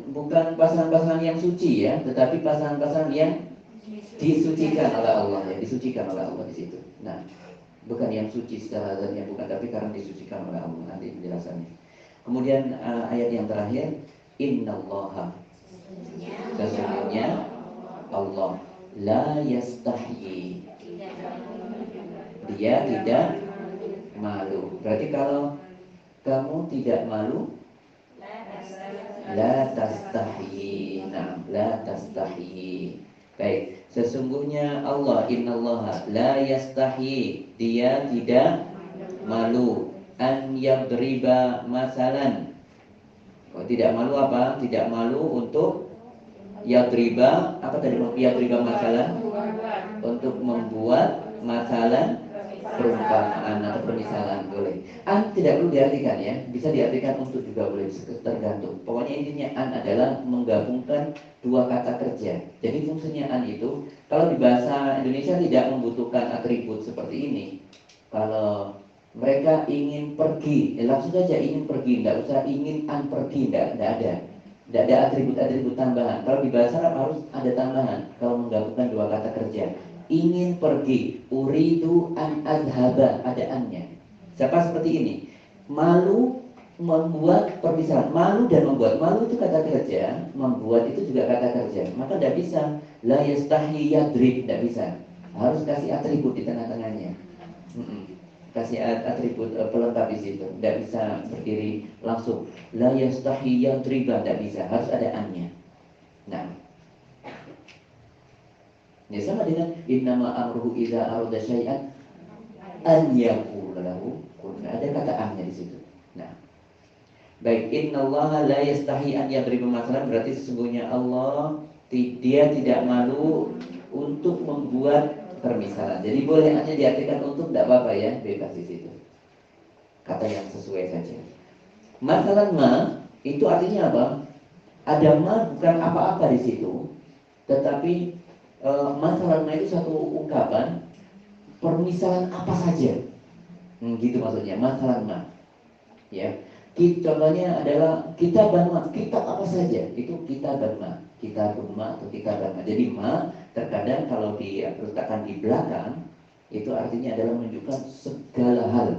pasangan-pasangan yang suci ya, tetapi pasangan-pasangan yang disucikan oleh Allah ya, disucikan oleh Allah di situ. Nah, bukan yang suci secara zatnya, bukan, tapi karena disucikan oleh Allah. Nanti penjelasannya. Kemudian ayat yang terakhir, innallaha, sesungguhnya Allah, la yastahyi, dia tidak malu. Berarti kalau kamu tidak malu, la tastahi. Nah, la tastahi. Baik, sesungguhnya Allah, innallaha la yastahi, dia tidak malu, an yadriba masalan. Oh, tidak malu apa? Tidak malu untuk yadriba, apa tadi? Yadriba masalan, untuk membuat masalan, perumpamaan atau permisalan, boleh. An tidak perlu diartikan ya, bisa diartikan untuk juga boleh, tergantung. Pokoknya intinya an adalah menggabungkan dua kata kerja. Jadi fungsinya an itu, kalau di bahasa Indonesia tidak membutuhkan atribut seperti ini. Kalau mereka ingin pergi, langsung saja ingin pergi, tidak usah ingin an pergi, tidak ada. Tidak ada atribut-atribut tambahan. Kalau di bahasa Arab harus ada tambahan kalau menggabungkan dua kata kerja. Ingin pergi, uridu an adhaba, ada annya. Siapa seperti ini? Malu, membuat permisalan. Malu dan membuat. Malu itu kata kerja, membuat itu juga kata kerja. Maka tidak bisa la yastahi yadrib, tidak bisa. Harus kasih atribut di tengah-tengahnya. Kasih atribut pelengkap di situ. Tidak bisa berdiri langsung la yastahi yadriba, tidak bisa. Harus ada annya. Nah, ya sama dengan innama amruhu idza arada syai'an an yaqula lahu kun. Ada kata amnya di situ. Nah, baik, innallaha la yastahi an yadriba masalan, berarti sesungguhnya Allah dia tidak malu untuk membuat permisalan. Jadi boleh hanya diartikan untuk, tidak apa-apa ya, bebas di situ. Kata yang sesuai saja. Masalan ma itu artinya apa? Ada ma bukan apa-apa di situ, tetapi masalah itu satu ungkapan permisalan apa saja, gitu maksudnya masalah ma. Ya, contohnya adalah kitab ma, kitab apa saja itu kitab ma, kitab ma atau kitab ma. Jadi ma terkadang kalau diletakkan di belakang itu artinya adalah menunjukkan segala hal.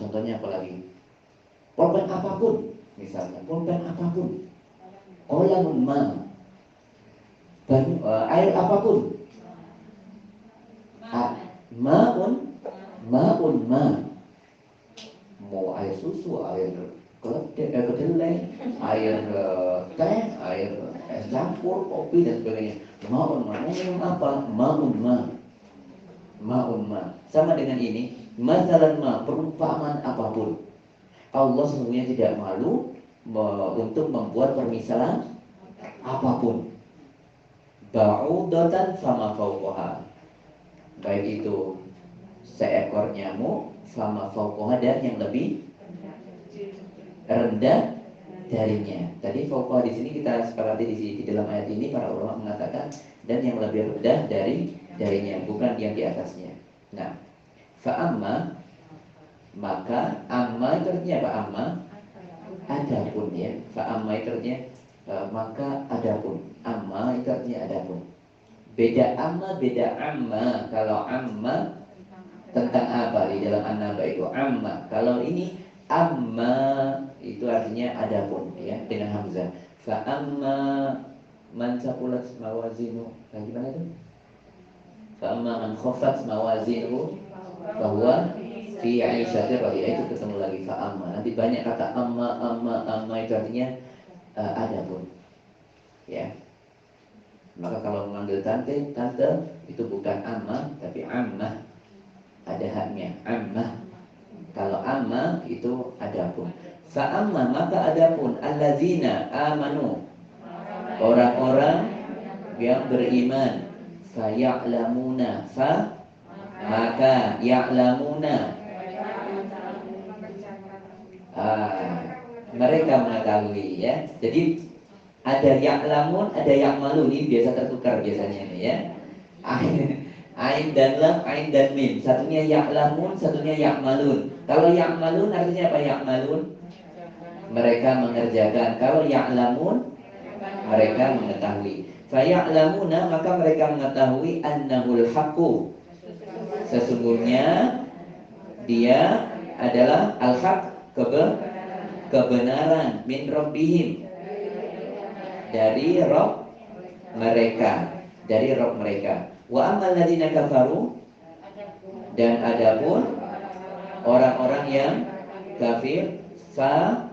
Contohnya apa lagi? Pulpen apapun, misalnya pulpen apapun, qalamun ma. Air apapun, ma'un ma, mau air susu, air kedelai, air teh, air es campur, kopi dan sebagainya. Maun ma, minum apa? Maun ma, maun ma. Sama dengan ini, masalan ma, perumpamaan apapun. Allah sesungguhnya tidak malu untuk membuat permisalan apapun. Ba'udatan sama fauqaha, baik itu seekor nyamuk sama fauqaha dan yang lebih rendah darinya. Tadi fauqaha di sini kita sepakati di dalam ayat ini para ulama mengatakan dan yang lebih rendah darinya, bukan yang di atasnya. Nah, fa'amma, maka amma itu artinya apa? Amma adapun, ya. Fa'amma itu artinya maka adapun. Amma itu artinya adapun. Beda amma, beda amma. Kalau amma tentang apa di dalam an-naba itu amma. Kalau ini amma itu artinya adapun, ya, dengan hamzah. Fa amma man saqulat mawazinu. Nah, gimana itu? Fa amma man khaffat mawazinu bahwa fi 'aisyatir radiyah, itu ketemu lagi fa amma. Nanti banyak kata amma itu artinya adapun. Ya. Maka kalau memanggil tante itu bukan amma tapi ammah. Ada haknya, ammah. Kalau amma itu adapun. Fa amma, maka adapun allazina amanu, orang-orang yang beriman. Fa ya'lamuna, fa maka ya'lamuna, mereka mengetahui, ya. Jadi ada ya'lamun, ada ya'malun. Ini biasa tertukar biasanya ini, ya. Ain dan lam, ain dan mim. Satunya ya'lamun, satunya ya'malun. Kalau ya'malun artinya apa? Ya'malun, mereka mengerjakan. Kalau ya'lamun, mereka mengetahui. Fa ya'lamuna, maka mereka mengetahui annahul haqqu, sesungguhnya dia adalah al-haq, kebenaran, min rabbihim, dari Rabb mereka, dari Rabb mereka. Wa ammal ladzina kafaru, dan adapun orang-orang yang kafir, fa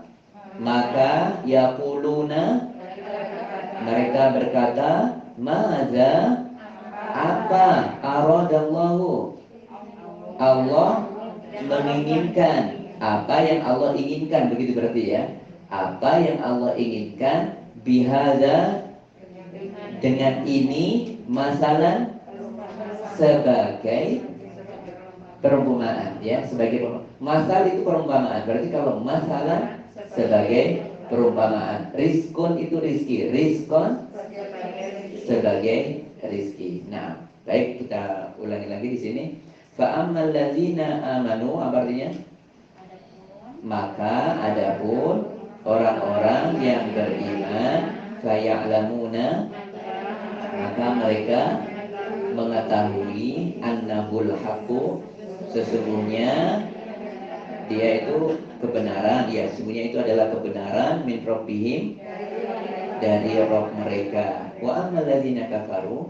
maka yaquluna, mereka berkata, maza, apa, aradallahu, Allah menginginkan, apa yang Allah inginkan, begitu berarti, ya. Apa yang Allah inginkan, bihadza, dengan ini, masalah, sebagai perumpamaan, ya, sebagai masalah itu perumpamaan. Berarti kalau masalah sebagai perumpamaan. Rizkun itu rizki, rizkon sebagai rizki. Nah, baik, kita ulangi lagi di sini. Fa ammal ladzina amanu, apa artinya? Maka adapun orang-orang yang beriman, fa ya'lamuna, maka mereka mengetahui annahul haqqu, sesungguhnya dia itu kebenaran, ya, sesungguhnya itu adalah kebenaran, min rabbihim, dari Rabb mereka. Wa ammal ladzina kafaru,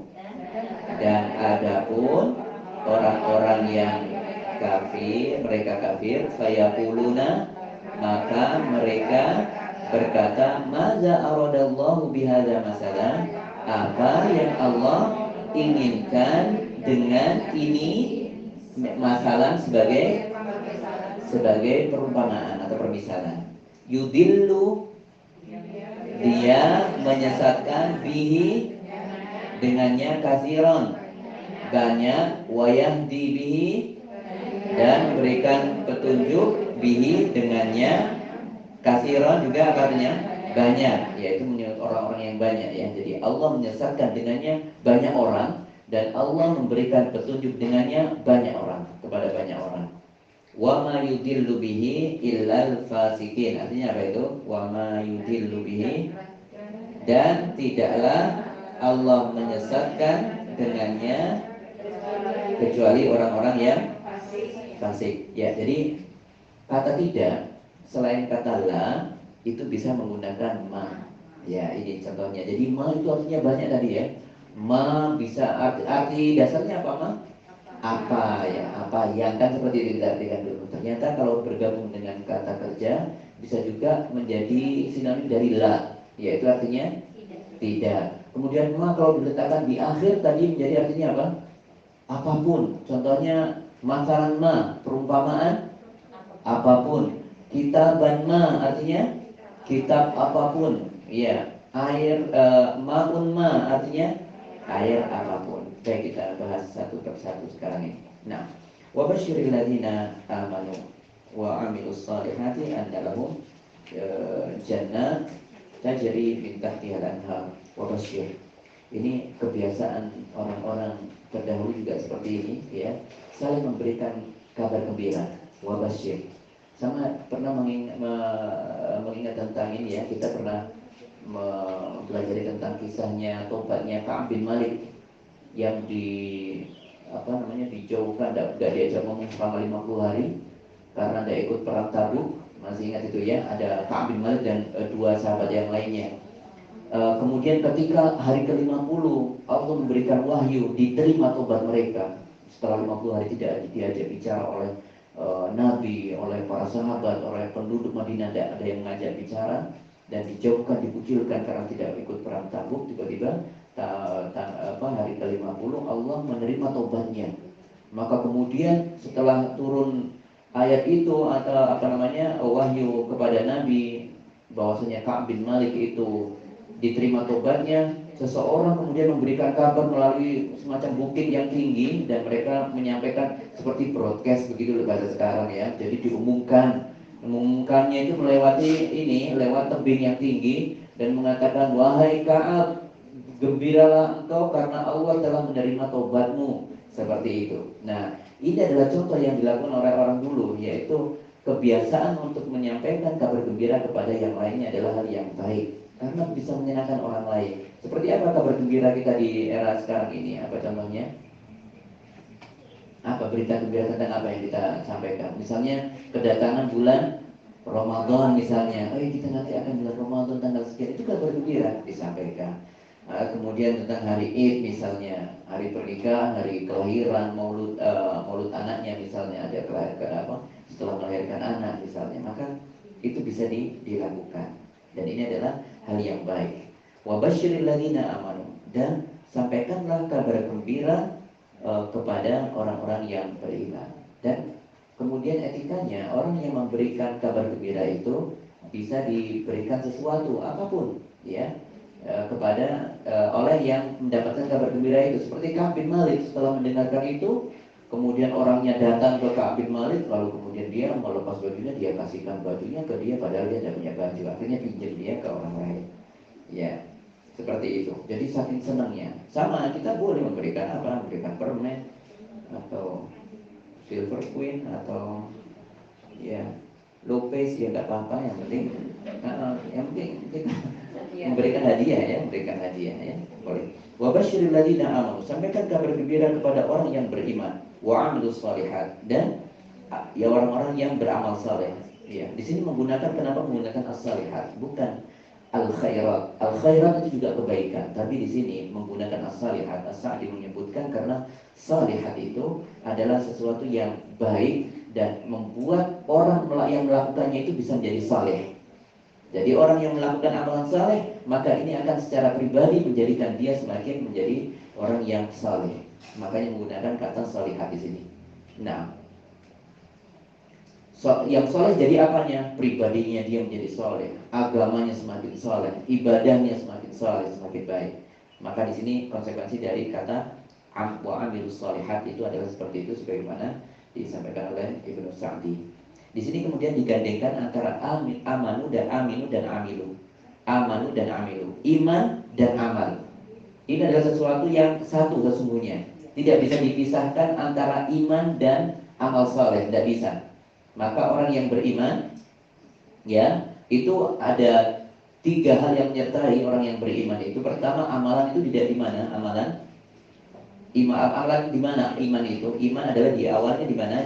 dan adapun orang-orang yang kafir, mereka kafir, fayaquluna, maka mereka berkata, maza aradallahu bihadza masalah, apa yang Allah inginkan dengan ini masalah sebagai perumpamaan atau permisalan. Yudillu, dia menyesatkan, bihi, dengannya, kasiron, banyak, wayahdi bihi, dan memberikan petunjuk, bihi, dengannya, kasiron juga artinya banyak, yaitu menyebut orang-orang yang banyak, ya. Jadi Allah menyesatkan dengannya banyak orang, dan Allah memberikan petunjuk dengannya banyak orang, kepada banyak orang. Wa ma yudillu bihi illal fasikin. Artinya apa itu? Wa ma yudillu bihi, dan tidaklah Allah menyesatkan dengannya kecuali orang-orang yang fasik. Ya, jadi kata tidak selain kata la itu bisa menggunakan ma. Ya, ini contohnya. Jadi ma itu artinya banyak tadi, ya. Ma bisa arti dasarnya apa, ma? Apa, ya, apa yang, kan seperti itu kita artikan dulu. Ternyata kalau bergabung dengan kata kerja bisa juga menjadi sinonim dari la, yaitu artinya tidak. Kemudian ma kalau diletakkan di akhir tadi menjadi artinya apa? Apapun. Contohnya masalan ma, perumpamaan apapun. Kitaban ma artinya kitab apapun. Iya. Air maun ma artinya air apapun. Baik, kita bahas satu per satu sekarang ini. Nah, wa basyiril ladzina amanu wa amilus solihati anna lahum jannat tajri min tahtiha al-anhar wa basyir. Ini kebiasaan orang-orang terdahulu juga seperti ini, ya, saling memberikan kabar gembira, wa basyir. Sama pernah mengingat tentang ini, ya, kita pernah mempelajari tentang kisahnya tobatnya Ka'ab bin Malik yang dijauhkan, tidak diajak ngomong selama 50 hari karena tidak ikut perang Tabuk. Masih ingat itu, ya? Ada Ka'ab bin Malik dan dua sahabat yang lainnya. Kemudian ketika hari ke-50 Allah memberikan wahyu, diterima tobat mereka. Setelah 50 hari tidak diajak bicara oleh Nabi, oleh para sahabat, oleh penduduk Madinah, tidak ada yang mengajak bicara, dan dijauhkan, dikucilkan karena tidak ikut perang Tabuk. Tiba-tiba hari ke-50 Allah menerima tobatnya. Maka kemudian setelah turun ayat itu atau wahyu kepada Nabi bahwasanya Ka'ab bin Malik itu diterima tobatnya, seseorang kemudian memberikan kabar melalui semacam bukit yang tinggi, dan mereka menyampaikan seperti broadcast begitu bahasa sekarang, ya. Jadi mengumumkannya itu lewat tebing yang tinggi dan mengatakan, wahai Ka'ab, gembiralah engkau karena Allah telah menerima tobatmu, seperti itu. Nah, ini adalah contoh yang dilakukan oleh orang dulu, yaitu kebiasaan untuk menyampaikan kabar gembira kepada yang lainnya adalah hal yang baik karena bisa menyenangkan orang lain. Seperti apa kabar gembira kita di era sekarang ini? Apa contohnya? Apa berita gembira tentang apa yang kita sampaikan? Misalnya kedatangan bulan Ramadan misalnya. Kita nanti akan bulan Ramadan tanggal sekian, itu kabar gembira disampaikan. Kemudian tentang hari Id misalnya, hari pernikahan, hari kelahiran, maulud anaknya misalnya, ada setelah melahirkan anak misalnya, maka itu bisa dilakukan. Dan ini adalah hal yang baik. Wa basyiril ladzina amanu, dan sampaikanlah kabar gembira kepada orang-orang yang beriman. Dan kemudian etikanya, orang yang memberikan kabar gembira itu bisa diberikan sesuatu apapun, ya, kepada oleh yang mendapatkan kabar gembira itu. Seperti Ka'ab bin Malik, setelah mendengarkan itu, kemudian orangnya datang ke Ka'ab bin Malik, lalu kemudian dia melepas bajunya, dia kasihkan bajunya ke dia padahal dia tidak punya baju, akhirnya pinjam dia ke orang lain, ya, seperti itu. Jadi saking senangnya. Sama, kita boleh memberikan memberikan permen atau silver queen atau ya Lopez, ya nggak apa-apa, yang penting kita memberikan hadiah, ya, boleh. Wa basyiril ladzina amanu, sampaikan kabar gembira kepada orang yang beriman, wa amilus shalihat, dan ya orang-orang yang beramal saleh. Ya, di sini kenapa menggunakan as-salihat, bukan al-khairat. Al-khairat itu juga kebaikan, tapi di sini menggunakan as-salihat. As-Sa'di menyebutkan karena salihat itu adalah sesuatu yang baik dan membuat orang yang melakukannya itu bisa menjadi saleh. Jadi orang yang melakukan amalan saleh, maka ini akan secara pribadi menjadikan dia semakin menjadi orang yang saleh. Makanya menggunakan kata salihat di sini. Nah, yang soleh jadi apanya? Pribadinya dia menjadi soleh, agamanya semakin soleh, ibadahnya semakin soleh, semakin baik. Maka di sini konsekuensi dari kata wa amilus shalihat itu adalah seperti itu, sebagaimana disampaikan oleh Ibnu Sa'di. Di sini kemudian digandengkan antara amanu dan aminu dan amilu. Amanu dan amilu, iman dan amal. Ini adalah sesuatu yang satu sesungguhnya. Tidak bisa dipisahkan antara iman dan amal soleh, tidak bisa. Maka orang yang beriman, ya, itu ada 3 hal yang menyertai orang yang beriman itu. Pertama, amalan itu tidak di mana? Amalan di mana? Iman itu, iman adalah di awalnya di mana?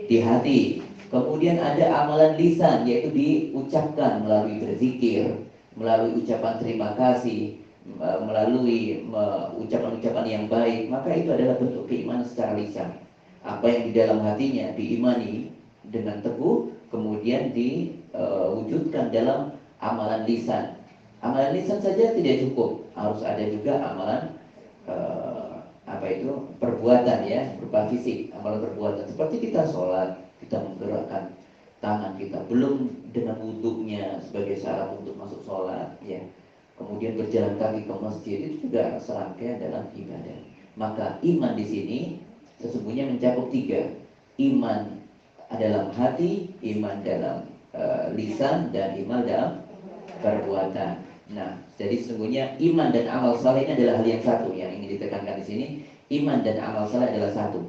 Di hati. Kemudian ada amalan lisan, yaitu diucapkan melalui berzikir, melalui ucapan terima kasih, melalui ucapan-ucapan yang baik. Maka itu adalah bentuk keimanan secara lisan. Apa yang di dalam hatinya diimani dengan teguh, kemudian diwujudkan dalam amalan lisan. Amalan lisan saja tidak cukup, harus ada juga amalan perbuatan ya, berupa fisik, amalan perbuatan. Seperti kita sholat, kita menggerakkan tangan kita, belum dengan wudhunya sebagai syarat untuk masuk sholat ya. Kemudian berjalan kaki ke masjid, itu juga serangkaian dalam ibadah. Maka iman di sini sesungguhnya mencakup 3. Iman dalam hati, iman dalam lisan, dan iman dalam perbuatan. Nah, jadi sesungguhnya iman dan amal saleh ini adalah hal yang satu yang ingin ditekankan di sini. Iman dan amal saleh adalah satu.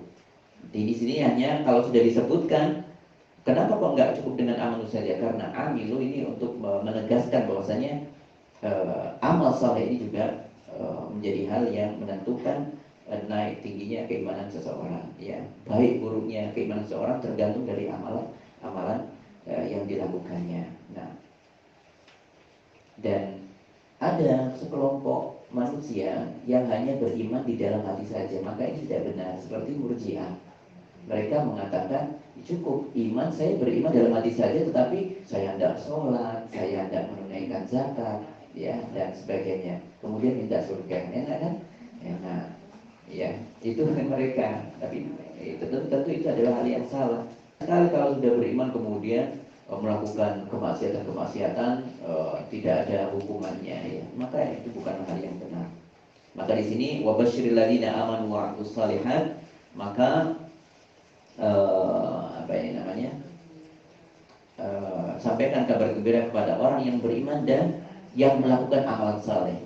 Di sini hanya kalau sudah disebutkan, kenapa kok nggak cukup dengan amal saja? Karena amilu ini untuk menegaskan bahwasanya amal saleh ini juga menjadi hal yang menentukan naik tingginya keimanan seseorang. Ya, baik buruknya keimanan seseorang tergantung dari amalan yang dilakukannya. Nah, dan ada sekelompok manusia yang hanya beriman di dalam hati saja, maka ini tidak benar. Seperti Murji'ah, mereka mengatakan cukup iman, saya beriman dalam hati saja, tetapi saya tidak sholat, saya tidak menunaikan zakat, ya, dan sebagainya. Kemudian minta surga, enak kan? Enak, ya, itu mereka. Tapi tentu itu adalah hal yang salah. Sekali kalau sudah beriman kemudian melakukan kemaksiatan-kemaksiatan tidak ada hukumannya ya, maka itu bukan hal yang benar. Maka di sini wabasyiril ladzina amanu wa 'amilus shalihat, maka sampaikan kabar gembira kepada orang yang beriman dan yang melakukan amalan saleh.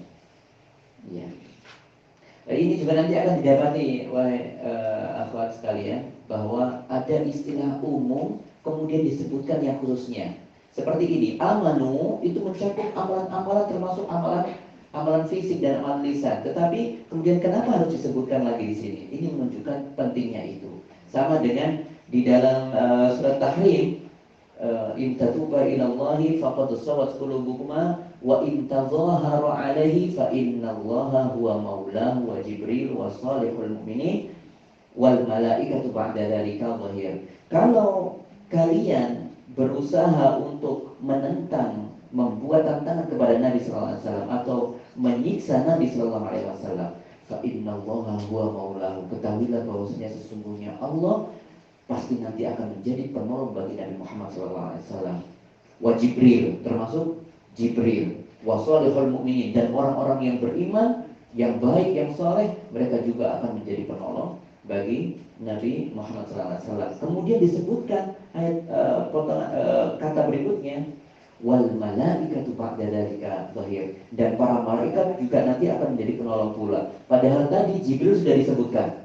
Ya. Ini juga nanti akan didapati oleh akhwat sekalian bahwa ada istilah umum kemudian disebutkan yang khususnya. Seperti ini, amanu itu mencakup amalan-amalan termasuk amalan fisik dan amalan lisan. Tetapi kemudian kenapa harus disebutkan lagi di sini? Ini menunjukkan pentingnya itu. Sama dengan di dalam surat Tahrim, in tatuba ilallahi faqad sawat qulubukuma wa in tadhaharu alaihi fa innallaha huwa maulahu wa jibril wa salihul mu'minin wal malaikatu ba'da dzalika dhahir. Kalau kalian berusaha untuk menentang, membuat tantangan kepada Nabi sallallahu alaihi wasallam atau menyiksa Nabi sallallahu alaihi wasallam, fa innallaha huwa maulahu, ketahuilah bahwasanya sesungguhnya Allah pasti nanti akan menjadi penolong bagi Nabi Muhammad SAW. Wa Jibril, termasuk Jibril, wa shalihul mu'minin, dan orang-orang yang beriman, yang baik, yang soleh, mereka juga akan menjadi penolong bagi Nabi Muhammad SAW. Kemudian disebutkan ayat kata berikutnya, wal malaikatu ba'da dzalika dhahir, dan para malaikat juga nanti akan menjadi penolong pula. Padahal tadi Jibril sudah disebutkan.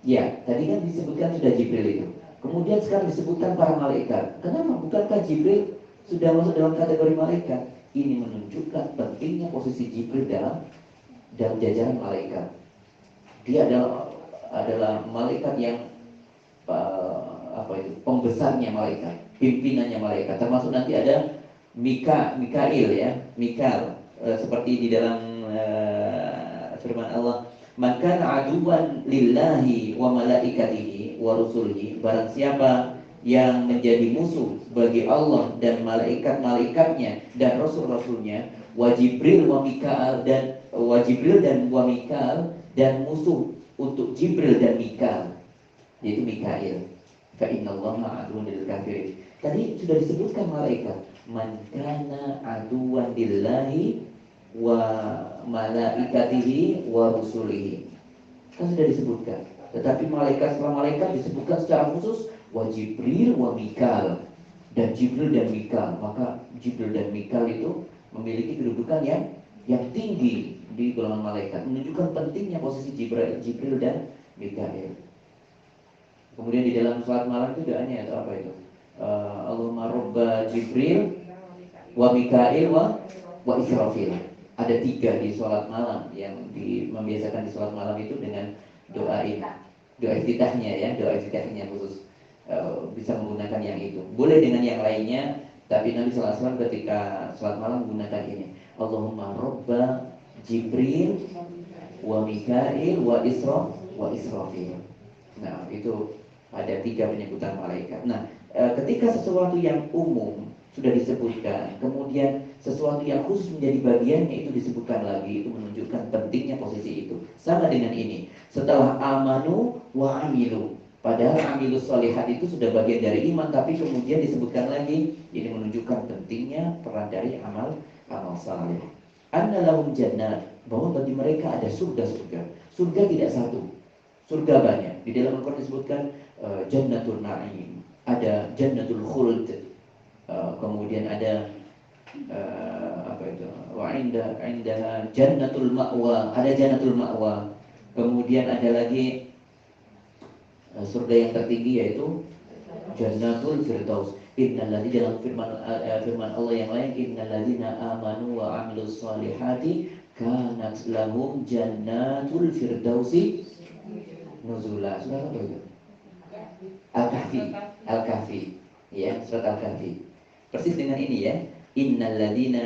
Ya, tadi kan disebutkan sudah Jibril itu. Kemudian sekarang disebutkan para malaikat. Kenapa? Bukankah Jibril sudah masuk dalam kategori malaikat? Ini menunjukkan pentingnya posisi Jibril dalam jajaran malaikat. Dia adalah malaikat yang pembesarnya malaikat, pimpinannya malaikat. Termasuk nanti ada Mikail ya, Mikail, seperti di dalam firman Allah, man kana aduwan lillahi wa malaikatihi wa rusulihi, barang siapa yang menjadi musuh bagi Allah dan malaikat-malaikatnya dan rasul-rasulnya, wa Jibril wa Mikail, dan wa Jibril dan wa Mikail, dan musuh untuk Jibril dan Mikail, yaitu Mikail, fa innallaha aduwwun lil kafirin. Tadi sudah disebutkan malaikat, man kana aduwan lillahi wa malaikatihi wa rusulihi, kan sudah disebutkan. Tetapi setelah malaikat disebutkan secara khusus wa Jibril wa Mikail, dan Jibril dan Mikail. Maka Jibril dan Mikail itu memiliki kedudukan yang tinggi di golongan malaikat, menunjukkan pentingnya posisi Jibril dan Mikail. Kemudian di dalam salat malam itu doanya atau apa itu? Allahumma robba Jibril wa Mikail wa Israfil. Ada 3 di sholat malam yang membiasakan di sholat malam itu dengan doa ini, doa iftitahnya ya, doa iftitahnya khusus bisa menggunakan yang itu. Boleh dengan yang lainnya, tapi Nabi SAW ketika sholat malam menggunakan ini, Allahumma robba Jibril wa Mikail wa Israfil. Nah, itu ada 3 penyebutan malaikat. Nah, ketika sesuatu yang umum sudah disebutkan, kemudian sesuatu yang khusus menjadi bagiannya itu disebutkan lagi, itu menunjukkan pentingnya posisi itu. Sama dengan ini, setelah amanu wa amilu, padahal amilus solihat itu sudah bagian dari iman, tapi kemudian disebutkan lagi, ini menunjukkan pentingnya peran dari amal saleh. Anna lahum jannat, bahwa bagi mereka ada surga-surga. Surga tidak satu, surga banyak. Di dalam Al-Quran disebutkan jannatul na'im, ada jannatul khuld, kemudian ada apa itu? Wa inda jannatul ma'wa, ada jannatul ma'wa. Kemudian ada lagi surga yang tertinggi yaitu jannatul firdaus. Innalladzina, dalam firman Allah yang lain, innalladzina amanu wa amilus solihati kanat lahum jannatul firdausi nuzula. Surat apa itu? Al-Kahfi. Al-Kahfi. Ya, surat Al-Kahfi. Persis dengan ini ya. Innalladzina,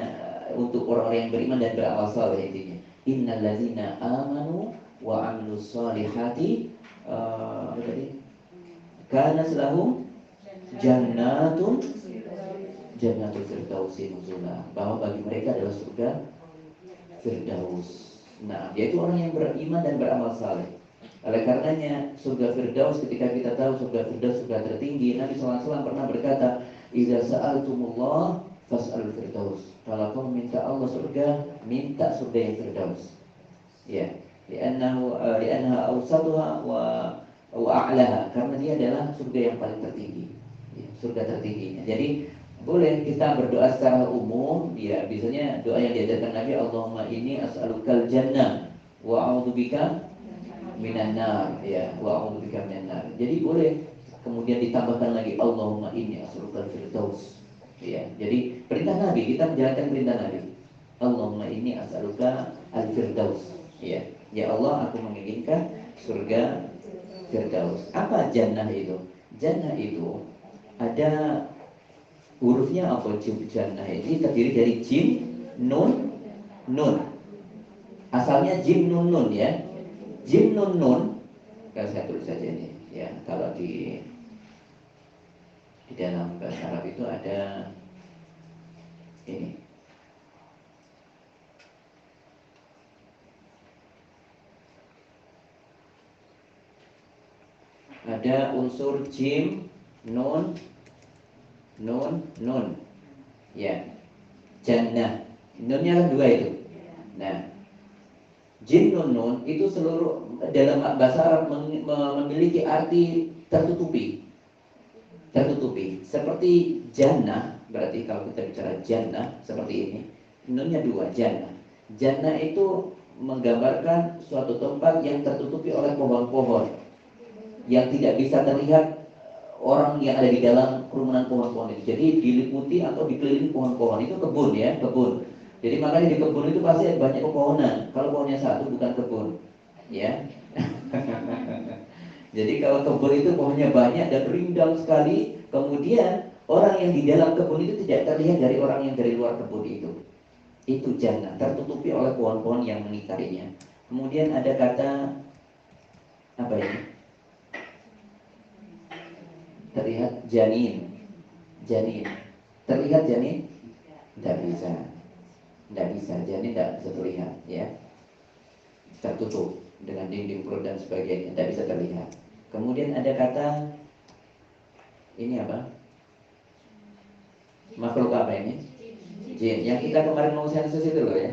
untuk orang-orang yang beriman dan beramal saleh intinya. Innalladzina amanu wa amilus solihati apa tadi? Kanat lahum jannatul firdausi nuzula, bahwa bagi mereka adalah surga firdaus. Nah, yaitu orang yang beriman dan beramal saleh. Oleh karenanya surga firdaus, ketika kita tahu surga firdaus surga tertinggi, Nabi SAW pernah berkata, idza sa'altumullah fas'alul firdaus. Kalau kau minta Allah surga, minta surga yang firdaus. Ya, li'annaha awsatuha wa a'laha, karena dia adalah surga yang paling tertinggi. Ya, surga tertingginya. Jadi boleh kita berdoa secara umum, ya biasanya doa yang diajarkan Nabi, Allahumma inni as'alukal jannah wa a'udzubika minan nar, ya, wa a'udzubika minan nar. Jadi boleh kemudian ditambahkan lagi Allahumma inni as'alukal firdaus. Ya, jadi perintah Nabi, kita menjalankan perintah Nabi. Allahumma inni as'aluka al-firdaus. Ya, ya Allah, aku menginginkan surga firdaus. Apa jannah itu? Jannah itu ada hurufnya apa? Jannah ini terdiri dari jim, nun, nun. Asalnya jim nun nun ya. Jim nun nun. Kalau saya tulis saja ini ya. Kalau di dalam bahasa Arab itu ada ini. Ada unsur jim, nun, nun, nun. Ya. Jannah. Nunnya kan dua itu. Nah, jim nun nun itu seluruh dalam bahasa Arab memiliki arti tertutupi. Tertutupi. Seperti jannah, berarti kalau kita bicara jannah seperti ini, nunnya dua, jannah. Jannah itu menggambarkan suatu tempat yang tertutupi oleh pohon-pohon, yang tidak bisa terlihat orang yang ada di dalam kerumunan pohon-pohon itu. Jadi diliputi atau dikelilingi pohon-pohon. Itu kebun ya, kebun. Jadi makanya di kebun itu pasti ada banyak pepohonan. Kalau pohonnya satu bukan kebun, ya. Jadi kalau kebun itu pohonnya banyak dan rindang sekali, kemudian orang yang di dalam kebun itu tidak terlihat dari orang yang dari luar kebun itu. Itu jannah, tertutupi oleh pohon-pohon yang mengitarinya. Kemudian ada kata apa ini? Terlihat janin. Janin. Terlihat janin? Tidak bisa. Tidak bisa. Janin tidak bisa terlihat, ya. Tertutup dengan dinding perut dan sebagainya, tidak bisa terlihat. Kemudian ada kata ini apa? Makhluk apa ini? Jin. Yang kita kemarin mau sensus itu loh ya.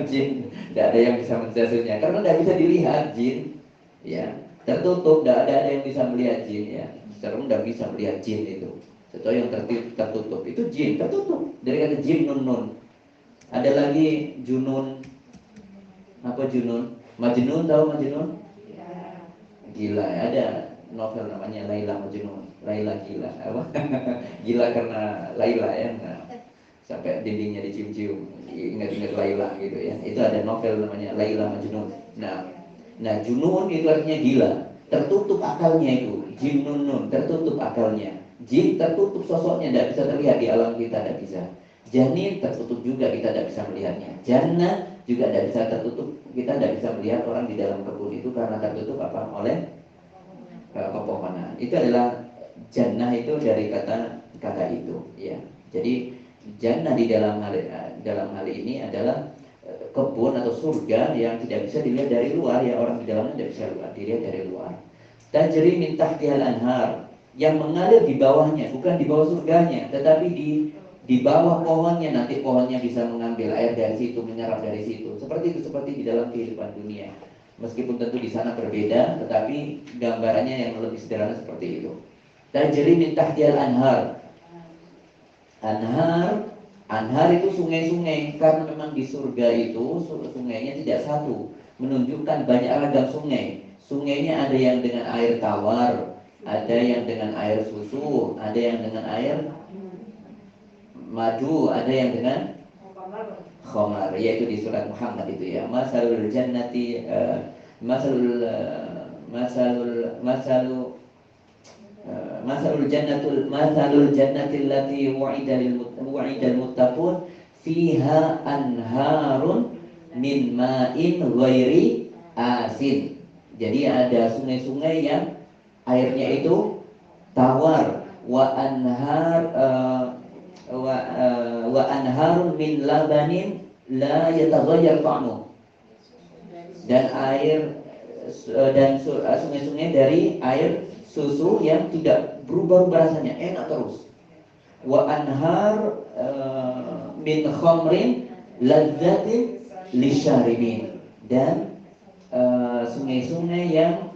Jin. Tidak ada yang bisa mensensusnya karena tidak bisa dilihat jin. Ya, tertutup. Tidak ada yang bisa melihat jin ya. Secara umum tidak bisa melihat jin itu. Sesuatu yang tertutup itu jin, tertutup. Dari kata jin nun nun. Ada lagi junun. Apa junun? Majnun, tahu Majnun? Gila. Ada novel namanya Laila Majnun. Laila gila. Apa? Gila karena Laila ya. Nah, sampai dindingnya dicium-cium. Ingat-ingat Laila gitu ya. Itu ada novel namanya Laila Majnun. Nah junun itu artinya gila. Tertutup akalnya itu. Jin nun nun, tertutup akalnya. Jin tertutup sosoknya, tidak bisa terlihat di alam kita, tidak bisa. Janin tertutup juga, kita tidak bisa melihatnya. Jannah juga tidak bisa tertutup, kita tidak bisa melihat orang di dalam kebun itu karena tertutup apa oleh pepohonan. Itu adalah Jannah itu dari kata itu, ya. Jadi jannah di dalam hal ini adalah kebun atau surga yang tidak bisa dilihat dari luar, ya, orang di dalamnya tidak bisa dilihat dari luar. Tajri min tahtihal anhar, yang mengalir di bawahnya, bukan di bawah surganya, tetapi di bawah pohonnya. Nanti pohonnya bisa mengambil air dari situ, menyerap dari situ. Seperti itu, seperti di dalam kehidupan dunia. Meskipun tentu di sana berbeda, tetapi gambarannya yang lebih sederhana seperti itu. Tajri min tahtihal anhar. Anhar itu sungai-sungai, karena memang di surga itu sungainya tidak satu, menunjukkan banyak ragam sungai. Sungainya ada yang dengan air tawar, ada yang dengan air susu, ada yang dengan air madu, ada yang dengan khamar, yaitu di surat Muhammad itu, ya. Masalul jannati masalul masalul masalu masalul jannatil lati wa'idal muttaqun fiha anharun min ma'in ghairi asin. Jadi ada sungai-sungai yang airnya itu tawar, wa anharun min labanin la yataghayyar ta'muh, dan sungai-sungai dari air susu yang tidak berubah-ubah rasanya, enak terus. Wa anhar min khamrin ladzatin lisyaribin, dan sungai-sungai yang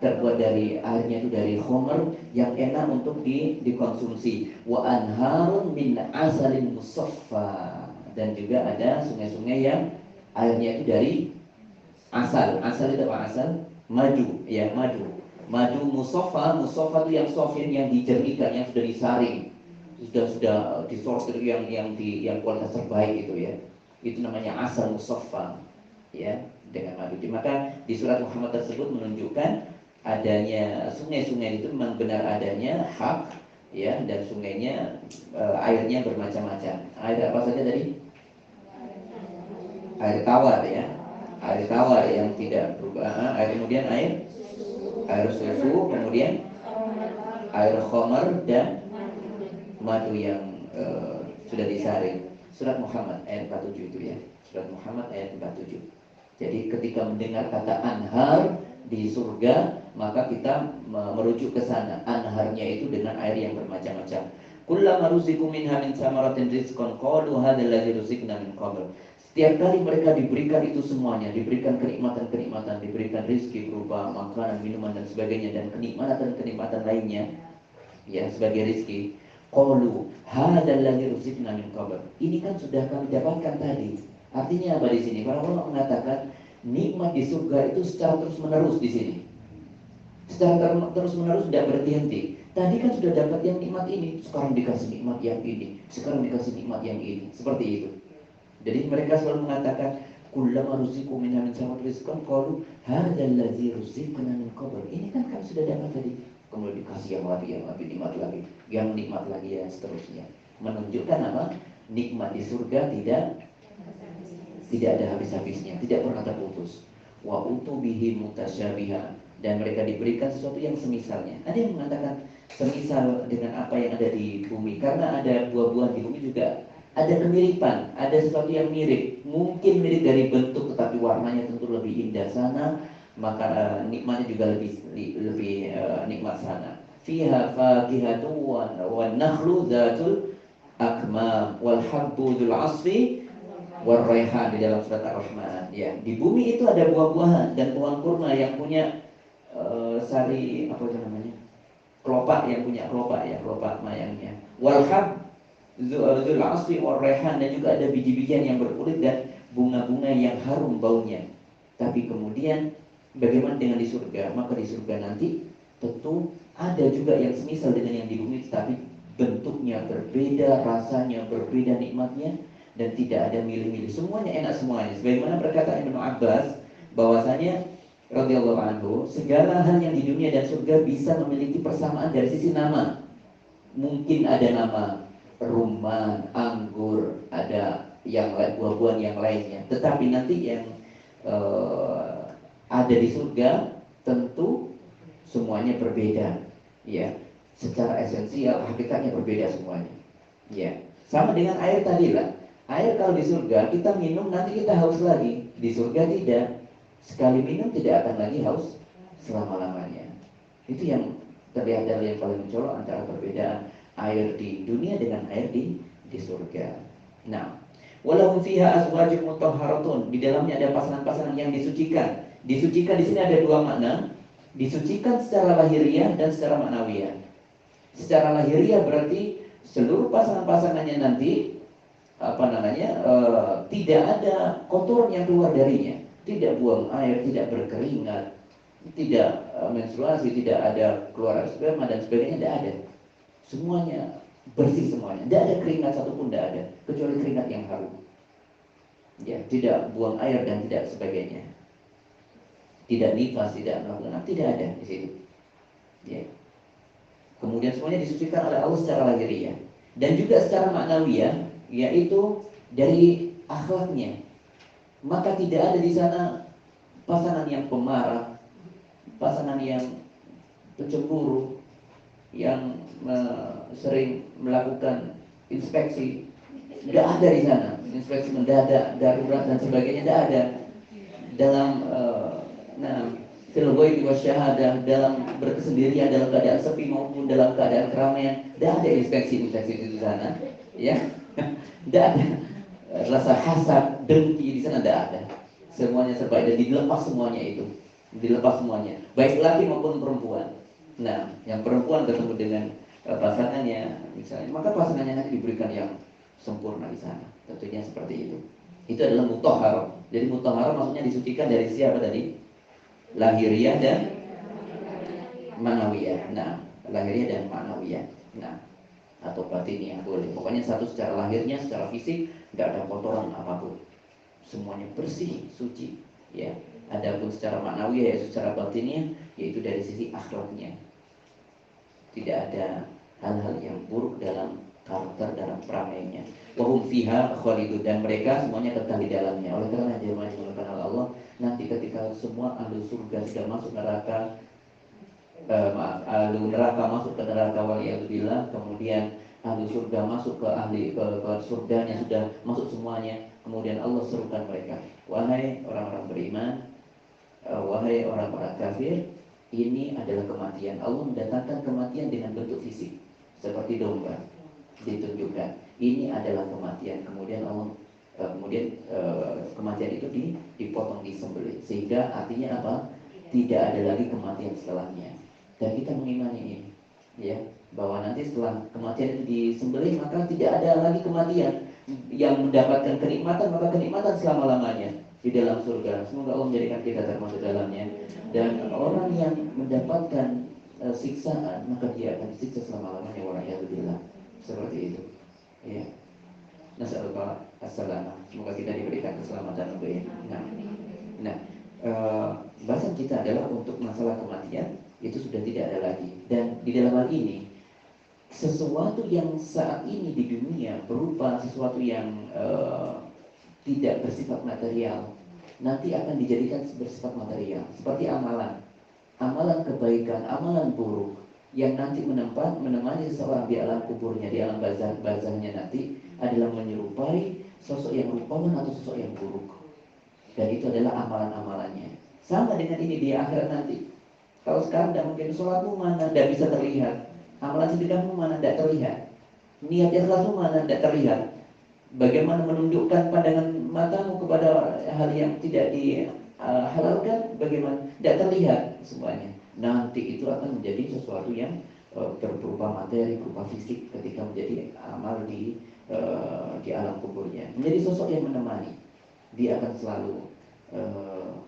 terbuat dari airnya itu dari khamr yang enak untuk dikonsumsi. Wa anharun min asalin musaffa, dan juga ada sungai-sungai yang airnya itu dari asal. Asal itu apa? Asal madu, ya, madu musaffa itu yang sofin, yang dijernihkan, yang sudah disaring, sudah disortir, yang kualitas terbaik itu, ya. Itu namanya asal musaffa, ya, dengan madu. Maka di surat Muhammad tersebut menunjukkan adanya sungai-sungai itu memang benar adanya, hak, ya, dan sungainya airnya bermacam-macam. Air apa saja tadi? Air tawar, ya. Air tawar yang tidak berubah, kemudian air susu, kemudian air khamar, dan madu yang sudah disaring. Surat Muhammad ayat 47 itu, ya. Surat Muhammad ayat 47. Jadi ketika mendengar kata anhar di surga, maka kita merujuk ke sana. Anharnya itu dengan air yang bermacam-macam. Kullama ruziqu minha min samaratin rizqan qalu hadzal ladzi ruziqna min qabl. Setiap kali mereka diberikan itu semuanya, diberikan kenikmatan-kenikmatan, diberikan rezeki berupa makanan, minuman, dan sebagainya, dan kenikmatan-kenikmatan lainnya, ya, sebagai rezeki. Qalu hadzal ladzi ruziqna min qabl. Ini kan sudah kami dapatkan tadi. Artinya apa di sini? Para ulama mengatakan nikmat di surga itu secara terus-menerus di sini. Secara terus-menerus, tidak berhenti-henti. Tadi kan sudah dapat yang nikmat ini, sekarang dikasih nikmat yang ini, sekarang dikasih nikmat yang ini. Seperti itu. Jadi mereka selalu mengatakan kullama ruziqu minha min samaratin rizqan qalu hadzal ladzi ruziqna min qabl. Ini kan kami sudah dapat tadi. Kemudian dikasih yang lebih nikmat lagi, yang nikmat lagi, ya, seterusnya. Menunjukkan apa? Nikmat di surga tidak ada habis-habisnya, tidak pernah terputus. Wa utubihi mutasyabiha, dan mereka diberikan sesuatu yang semisalnya. Ada yang mengatakan semisal dengan apa yang ada di bumi, karena ada buah-buahan di bumi juga ada kemiripan, ada sesuatu yang mirip. Mungkin mirip dari bentuk, tetapi warnanya tentu lebih indah sana, maka nikmatnya juga lebih nikmat sana. Fiha faqihatu wan nakhlu dzatul akmam wal habbu dzul asfi war raihan, di dalam surat Ar-Rahman, ya. Di bumi itu ada buah-buahan dan pohon kurma yang punya sari, apa itu namanya? Kelopak, yang punya kelopak, ya, kelopak mayangnya. Wal hab dzul asfi war raihan, dan juga ada biji-bijian yang berkulit dan bunga-bunga yang harum baunya. Tapi kemudian bagaimana dengan di surga? Maka di surga nanti tentu ada juga yang semisal dengan yang di bumi, tetapi bentuknya berbeda, rasanya berbeda, nikmatnya, dan tidak ada milih-milih. Semuanya enak semuanya. Sebagaimana perkataan Ibnu Abbas bahwasanya radhiyallahu anhu, segala hal yang di dunia dan surga bisa memiliki persamaan dari sisi nama. Mungkin ada nama rumman, anggur, ada yang lain, buah-buahan yang lainnya. Tetapi nanti yang ada di surga tentu semuanya berbeda, ya. secara esensial hakikatnya berbeda semuanya. Ya, sama dengan air tadi lah. Air kalau di surga kita minum nanti kita haus lagi. Di surga tidak. Sekali minum tidak akan lagi haus selama-lamanya. Itu yang terlihat dari yang paling mencolok antara perbedaan air di dunia dengan air di surga. Nah, walahum fiha azwajun mutahharatun. Di dalamnya ada pasangan-pasangan yang disucikan. Disucikan di sini ada dua makna. Disucikan secara lahiriah dan secara maknawiyah. Secara lahiriah berarti seluruh pasangan-pasangannya nanti tidak ada kotoran yang keluar darinya, tidak buang air, tidak berkeringat, tidak menstruasi, tidak ada keluar sperma dan sebagainya, tidak ada. Semuanya bersih semuanya, tidak ada keringat satupun, tidak ada, kecuali keringat yang harum. Ya, tidak buang air dan tidak sebagainya, tidak nifas, tidak melakukan, tidak ada di situ. Ya. Kemudian semuanya disucikan oleh Allah secara lahiriah dan juga secara maknawiyah, yaitu dari akhlaknya. Maka tidak ada di sana pasangan yang pemarah, pasangan yang pencemburu, yang sering melakukan inspeksi. Tidak ada di sana inspeksi mendadak, darurat dan sebagainya, tidak ada. Dalam fil ghaibi wasyahadah, dalam berkesendirian, dalam keadaan sepi maupun dalam keadaan keramaian, tidak ada inspeksi di sana, ya. Tidak ada rasa hasad, dengki di sana, tidak ada. Semuanya serba dan dilepas semuanya itu, dilepas semuanya, baik laki maupun perempuan. Nah, yang perempuan ketemu dengan pasangannya, misalnya, maka pasangannya nanti diberikan yang sempurna di sana. Tentunya seperti itu. Itu adalah mutahhar. Jadi mutahhar maksudnya disucikan dari siapa tadi? Lahiriah dan manawiyah. Nah, lahiriah dan manawiyah. Nah, atau batiniah boleh. Pokoknya satu secara lahirnya, secara fisik tidak ada kotoran apapun. Semuanya bersih, suci. Ya. Adapun secara manawiyah yaitu secara batiniah, yaitu dari sisi akhlaknya. Tidak ada hal-hal yang buruk dalam karakter, dalam peramainya. Wahum fiha khalidun, dan mereka semuanya kekal di dalamnya. Oleh karena jemaah dimulakan Allah, nanti ketika semua ahli surga sudah masuk neraka, ahli neraka masuk ke neraka waliyadzubillah, kemudian ahli surga masuk ke ke surganya, sudah masuk semuanya. Kemudian Allah serukan mereka, wahai orang-orang beriman, wahai orang-orang kafir, ini adalah kematian. Allah mendatangkan kematian dengan bentuk fisik, seperti domba ditunjukkan. Ini adalah kematian. Kemudian Allah kematian itu dipotong, disembelih, sehingga artinya apa? Tidak ada lagi kematian setelahnya. Dan kita mengimani ini, ya, bahwa nanti setelah kematian itu disembelih, maka tidak ada lagi kematian. Yang mendapatkan kenikmatan, maka kenikmatan selama-lamanya di dalam surga. Semoga Allah menjadikan kita termasuk dalamnya. Dan orang yang mendapatkan siksaan, maka dia akan disiksa selama-lamanya, waliyadzubillah. Seperti itu, ya. Nasallallahu assalamah. Semoga kita diberikan keselamatan untuk ini. Bahasan kita adalah untuk masalah kematian itu sudah tidak ada lagi. Dan di dalam hal ini, sesuatu yang saat ini di dunia berupa sesuatu yang tidak bersifat material, nanti akan dijadikan bersifat material, seperti amalan kebaikan, amalan buruk, yang nanti menemani seseorang di alam kuburnya, di alam barzahnya nanti adalah menyerupai sosok yang rupawan atau sosok yang buruk. Dan itu adalah amalan-amalannya. Sama dengan ini di akhirat nanti. Kalau sekarang tidak mungkin, sholatmu mana tidak bisa terlihat, amalan sedekahmu mana tidak terlihat, niat ikhlasmu mana tidak terlihat. Bagaimana menundukkan pandangan matamu kepada hal yang tidak dihalalkan, bagaimana tidak terlihat semuanya. Nanti itu akan menjadi sesuatu yang berupa materi, berupa fisik ketika menjadi amal di alam kuburnya. Menjadi sosok yang menemani. Dia akan selalu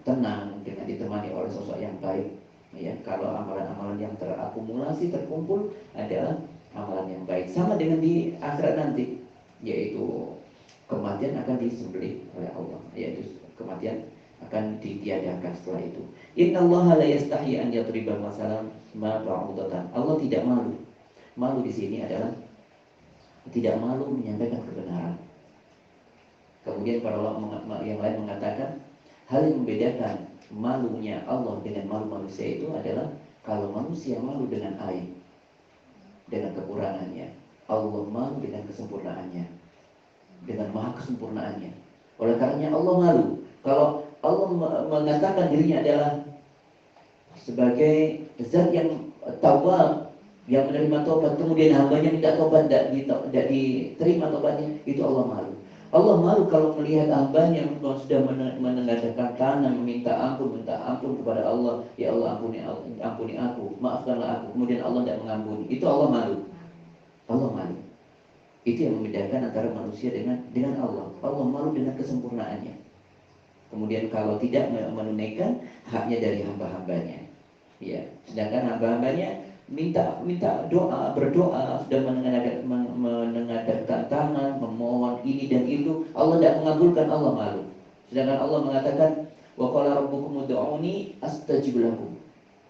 tenang dengan ditemani oleh sosok yang baik. Ya, kalau amalan-amalan yang terakumulasi, terkumpul adalah amalan yang baik. Sama dengan di akhirat nanti, yaitu kematian akan disembelih oleh Allah, yaitu kematian akan ditiadakan setelah itu. Innallaha la yastahi an yadriba masalan ma ba'udatan. Allah tidak malu. Malu di sini adalah tidak malu menyampaikan kebenaran. Kemudian para ulama yang lain mengatakan hal yang membedakan malunya Allah dengan malu manusia itu adalah kalau manusia malu dengan aib, dengan kekurangannya. Allah malu dengan kesempurnaannya, dengan maha kesempurnaannya. Oleh karenanya Allah malu. Kalau Allah mengatakan dirinya adalah sebagai zat yang tawwab, yang menerima taubat, kemudian hambanya minta taubat, tidak diterima taubatnya, itu Allah malu. Allah malu kalau melihat hambanya yang sudah menengadahkan tangan, minta ampun kepada Allah, ya Allah ampuni aku, maafkanlah aku, kemudian Allah tidak mengampuni. Itu Allah malu. Allah malu. Itu yang membedakan antara manusia dengan Allah. Allah malu dengan kesempurnaannya. Kemudian kalau tidak menunaikan haknya dari hamba-hambanya, ya. Sedangkan hamba-hambanya minta doa, berdoa, sudah menengadahkan tangan, memohon ini dan itu, Allah tidak mengabulkan, Allah malu. Sedangkan Allah mengatakan, wa qala rabbukum ud'uni astajib lakum.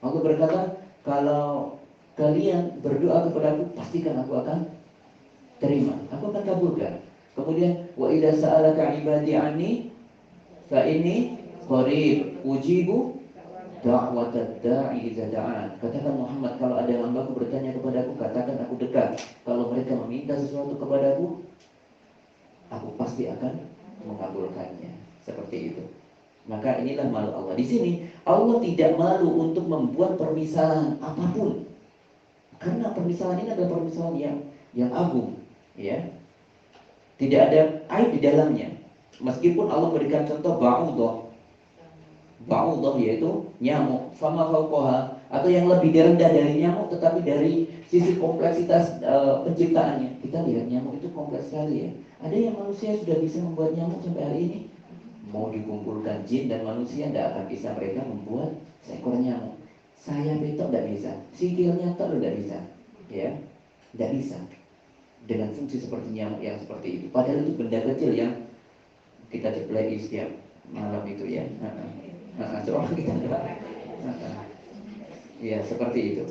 Allah berkata, kalau kalian berdoa kepadaku, pastikan aku akan terima, aku akan kabulkan. Kemudian, wa idza sa'alaka 'ibadi 'anni fa inni qarib ujibu da'watad da'i idza da'an. Katakan Muhammad, kalau ada hambaku bertanya kepadaku, katakan aku dekat. Kalau mereka meminta sesuatu kepadaku, aku pasti akan mengabulkannya. Seperti itu. Maka inilah malu Allah. Di sini Allah tidak malu untuk membuat permisalan apapun. Karena permisalan ini adalah permisalan yang agung, ya. Tidak ada aib di dalamnya. Meskipun Allah berikan contoh ba'udah yaitu nyamuk, fama fauqaha, atau yang lebih rendah dari nyamuk, tetapi dari sisi kompleksitas penciptaannya, kita lihat nyamuk itu kompleks sekali, ya. Ada yang manusia sudah bisa membuat nyamuk sampai hari ini. Mau dikumpulkan jin dan manusia, tidak akan bisa mereka membuat seekor nyamuk. Sayap itu tidak bisa, sikilnya itu tidak bisa, ya, tidak bisa dengan fungsi seperti nyamuk yang seperti itu. Padahal itu benda kecil yang kita cepleki setiap malam itu, ya. Seorang kita ya seperti itu.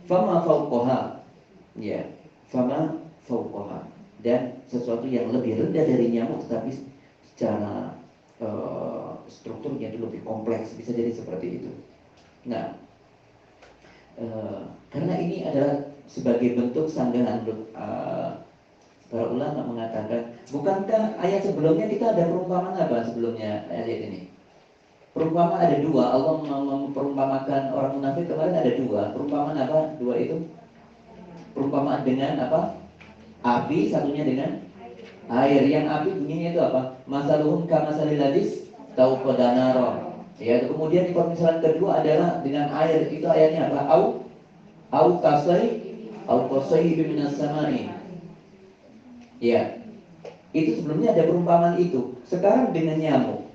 Fama fauqaha, ya, fama fauqaha, dan sesuatu yang lebih rendah dari nyamuk, tapi secara strukturnya itu lebih kompleks, bisa jadi seperti itu. Nah, karena ini adalah sebagai bentuk sanggahan, para ulama mengatakan, bukankah ayat sebelumnya kita ada perumpamaan apa sebelumnya ayat ini? Perumpamaan ada dua. Allah memperumpamakan orang munafik kemarin ada dua. Perumpamaan apa? Dua itu. Perumpamaan dengan apa? Api, satunya dengan air. Yang api bunyinya itu apa? Masaluhum kamasalil ladis tauqada nara. Ya, kemudian permisalan kedua adalah dengan air. Itu ayatnya apa? Au kasai minas samai. Ya. Itu sebelumnya ada perumpamaan itu. Sekarang dengan nyamuk.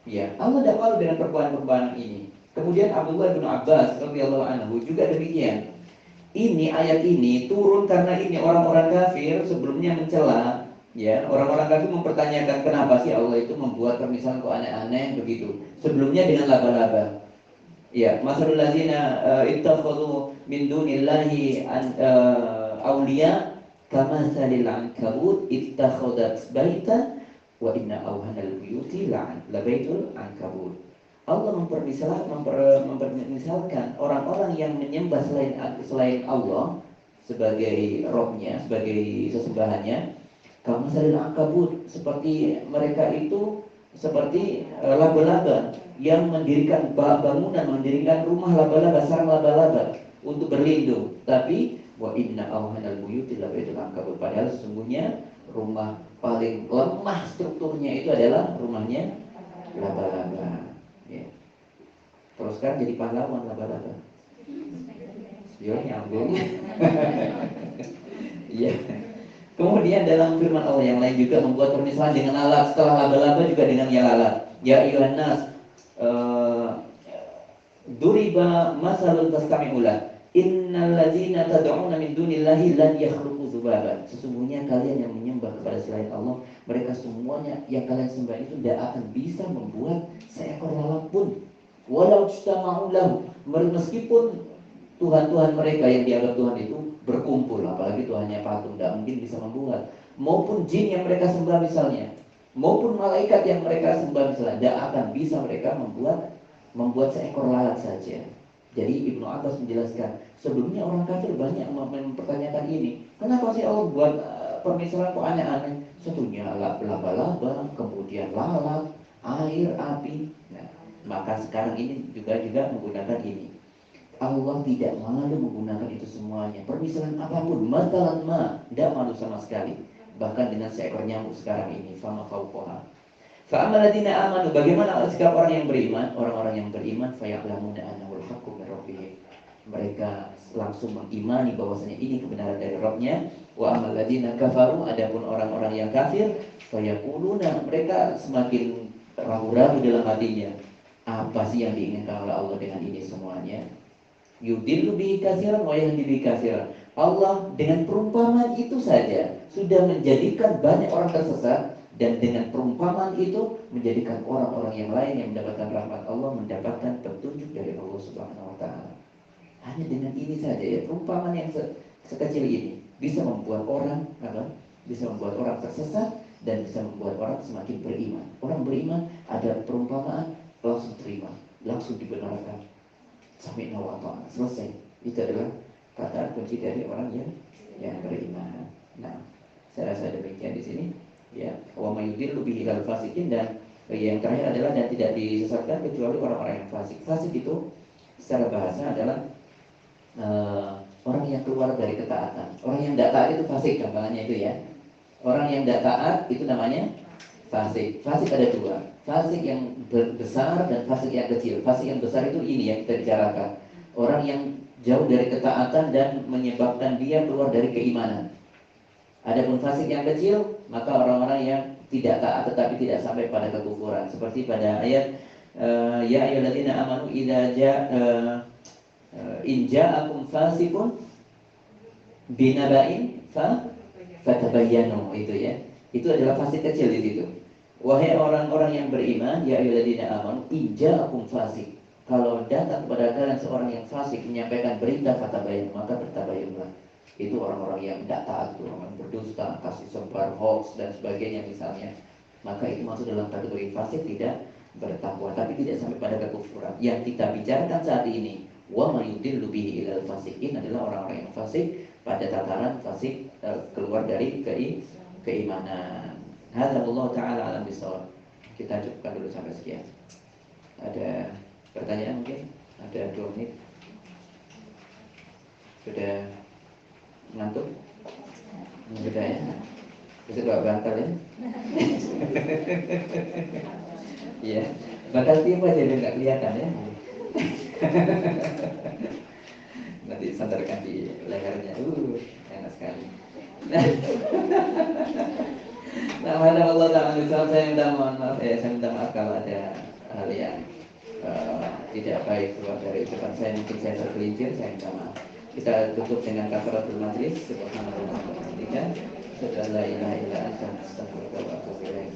Ya, Allah tidak malu dengan perumpamaan ini. Kemudian Abdullah bin Abbas radhiyallahu anhu juga demikian. Ini ayat ini turun karena ini orang-orang kafir sebelumnya mencela, ya, orang-orang kafir mempertanyakan kenapa sih Allah itu membuat permisalan kok aneh-aneh begitu. Sebelumnya dengan laba-laba. Ya, masalul ladzina ittakhadhu min dunillahi awliya kama salil ankabut ittakhadat baitan wa inna awhanal buyuti labaitul ankabut. Allah mempermisalkan orang-orang yang menyembah selain Allah sebagai robnya, sebagai sesembahannya, kama salil ankabut, seperti mereka itu seperti laba-laba yang mendirikan bangunan, mendirikan rumah laba-laba, sarang laba-laba untuk berlindung. Tapi wa inna awhanal buyuti labaitul ankabut, padahal sesungguhnya rumah paling lemah strukturnya itu adalah rumahnya laba-laba. Ya. Terus kan jadi pahlawan laba-laba. Yo nyambung. Iya. Kemudian dalam firman Allah yang lain juga membuat permisalan dengan alat, setelah laba-laba juga dengan yang alat. Ya ayyuhan nas, duriba masalun fastami'ulah. Innal ladzina tad'una min dunillahi lan yakhluqu dzubaban. Sesungguhnya kalian yang menyembah kepada selain Allah, mereka semuanya yang kalian sembah itu tidak akan bisa membuat seekor lalat pun. Walau istama'u lahu, meskipun Tuhan-Tuhan mereka yang dianggap Tuhan itu berkumpul, apalagi Tuhannya patung, tidak mungkin bisa membuat. Maupun jin yang mereka sembah misalnya, maupun malaikat yang mereka sembah misalnya, tidak akan bisa mereka membuat seekor lalat saja. Jadi Ibnu Abbas menjelaskan, sebelumnya orang kafir banyak mempertanyakan ini. Kenapa sih Allah buat permisalan kok aneh-aneh? Satunya laba-laba, kemudian lalat, air, api. Nah, maka sekarang ini juga menggunakan ini. Allah tidak malu menggunakan itu semuanya. Permisalan apapun, matalan tidak malu sama sekali. Bahkan dengan seekor nyamuk sekarang ini, sama fauqaha. Fa'amal ladina amanu, bagaimana sikap orang yang beriman? Orang-orang yang beriman faya'lamuna annahul haqqu min rabbihim. Mereka langsung mengimani bahwasanya ini kebenaran dari Rabb-nya. Wa amal ladina kafaru, adapun orang-orang yang kafir fayaquluna, mereka semakin ragu-ragu dalam hatinya. Apa sih yang diinginkan oleh Allah dengan ini semuanya? Yudillu bihi katsiran wa yahdi bihi katsiran. Allah dengan perumpamaan itu saja sudah menjadikan banyak orang tersesat, dan dengan perumpamaan itu menjadikan orang-orang yang lain yang mendapatkan rahmat Allah mendapatkan petunjuk dari Allah Subhanahu wa taala. Hanya dengan ini saja ya, perumpamaan yang sekecil ini bisa membuat orang Bisa membuat orang tersesat dan bisa membuat orang semakin beriman. Orang beriman ada perumpamaan langsung terima, langsung dibenarkan. Sampai nawatan selesai. Itu adalah kata kunci dari orang yang beriman. Nah, saya rasa demikian di sini. Ya, wa mayudil lebih ilal fasikin, dan yang terakhir adalah dan tidak disesatkan kecuali orang-orang yang fasik. Fasik itu secara bahasa adalah orang yang keluar dari ketaatan. Orang yang tidak taat itu fasik, gampangannya itu ya. Orang yang tidak taat itu namanya fasik. Fasik ada dua, fasik yang besar dan fasik yang kecil. Fasik yang besar itu ini yang kita bicarakan, orang yang jauh dari ketaatan dan menyebabkan dia keluar dari keimanan. Adapun fasik yang kecil, maka orang-orang yang tidak taat tetapi tidak sampai pada kekufuran. Seperti pada ayat ya ayyuhalladzina amanu idza in ja'akum fasiqun binaba'in fatabayyanu, itu ya. Itu adalah fasik kecil di situ. Wahai orang-orang yang beriman, ya ayyuhalladzina amanu in ja'akum fasik. Kalau datang kepada kalian seorang yang fasik menyampaikan berita fatabayyanu, maka bertabayyunlah. Itu orang-orang yang tidak taat, orang berdusta, kasih sebar hoax dan sebagainya misalnya. Maka itu masuk dalam kategori fasik tidak bertakwa, tapi tidak sampai pada kekufuran. Yang kita bicarakan saat ini, wa mayudillu bihi ilal fasikin, adalah orang-orang yang fasik pada tataran fasik keluar dari keimanan. Hadza wallahu taala alam bisawab. Kita cukupkan dulu sampai sekian. Ada pertanyaan mungkin? Ada 2 menit. Sudah ngantuk? Sudah ya? Bisa bawa bantal ya? Iya, bakal tiap aja dia nggak kelihatan ya. Nanti sandarkan di lehernya. Enak sekali. Nah, Allah taala saya minta mohon maaf saya minta maaf kalau ada hal yang tidak baik keluar dari ucapan saya, mungkin saya tergelincir, saya minta maaf. Kita tutup dengan kafaratul majlis. Subhanallah walhamdulillah, la ilaha illa anta, astaghfiruka wa atubu ilaik.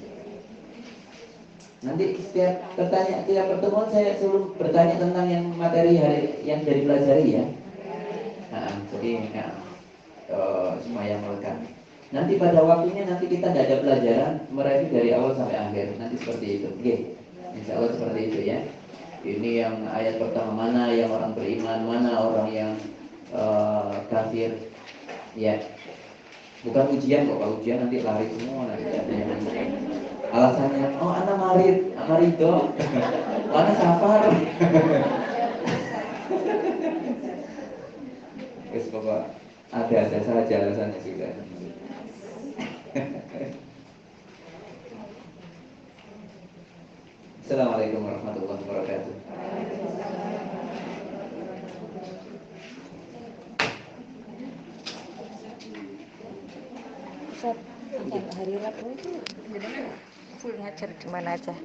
Nanti setiap pertemuan saya selalu bertanya tentang yang materi hari yang dari pelajari ya. Nah, jadi semua yang melekat. Nanti pada waktunya nanti kita tidak ada pelajaran mereview dari awal sampai akhir. Nanti seperti itu. Oke. Insya Allah seperti itu ya. Ini yang ayat pertama mana yang orang beriman, mana orang yang kafir. Ya. Bukan ujian kok. Kalau ujian nanti lari semua, nanti ada yang alasannya, oh anak marido, anak safar. Wes pokok ada saja alasannya juga. Assalamualaikum warahmatullahi wabarakatuh. Hari Rabu itu gimana? Full ngajar di mana aja?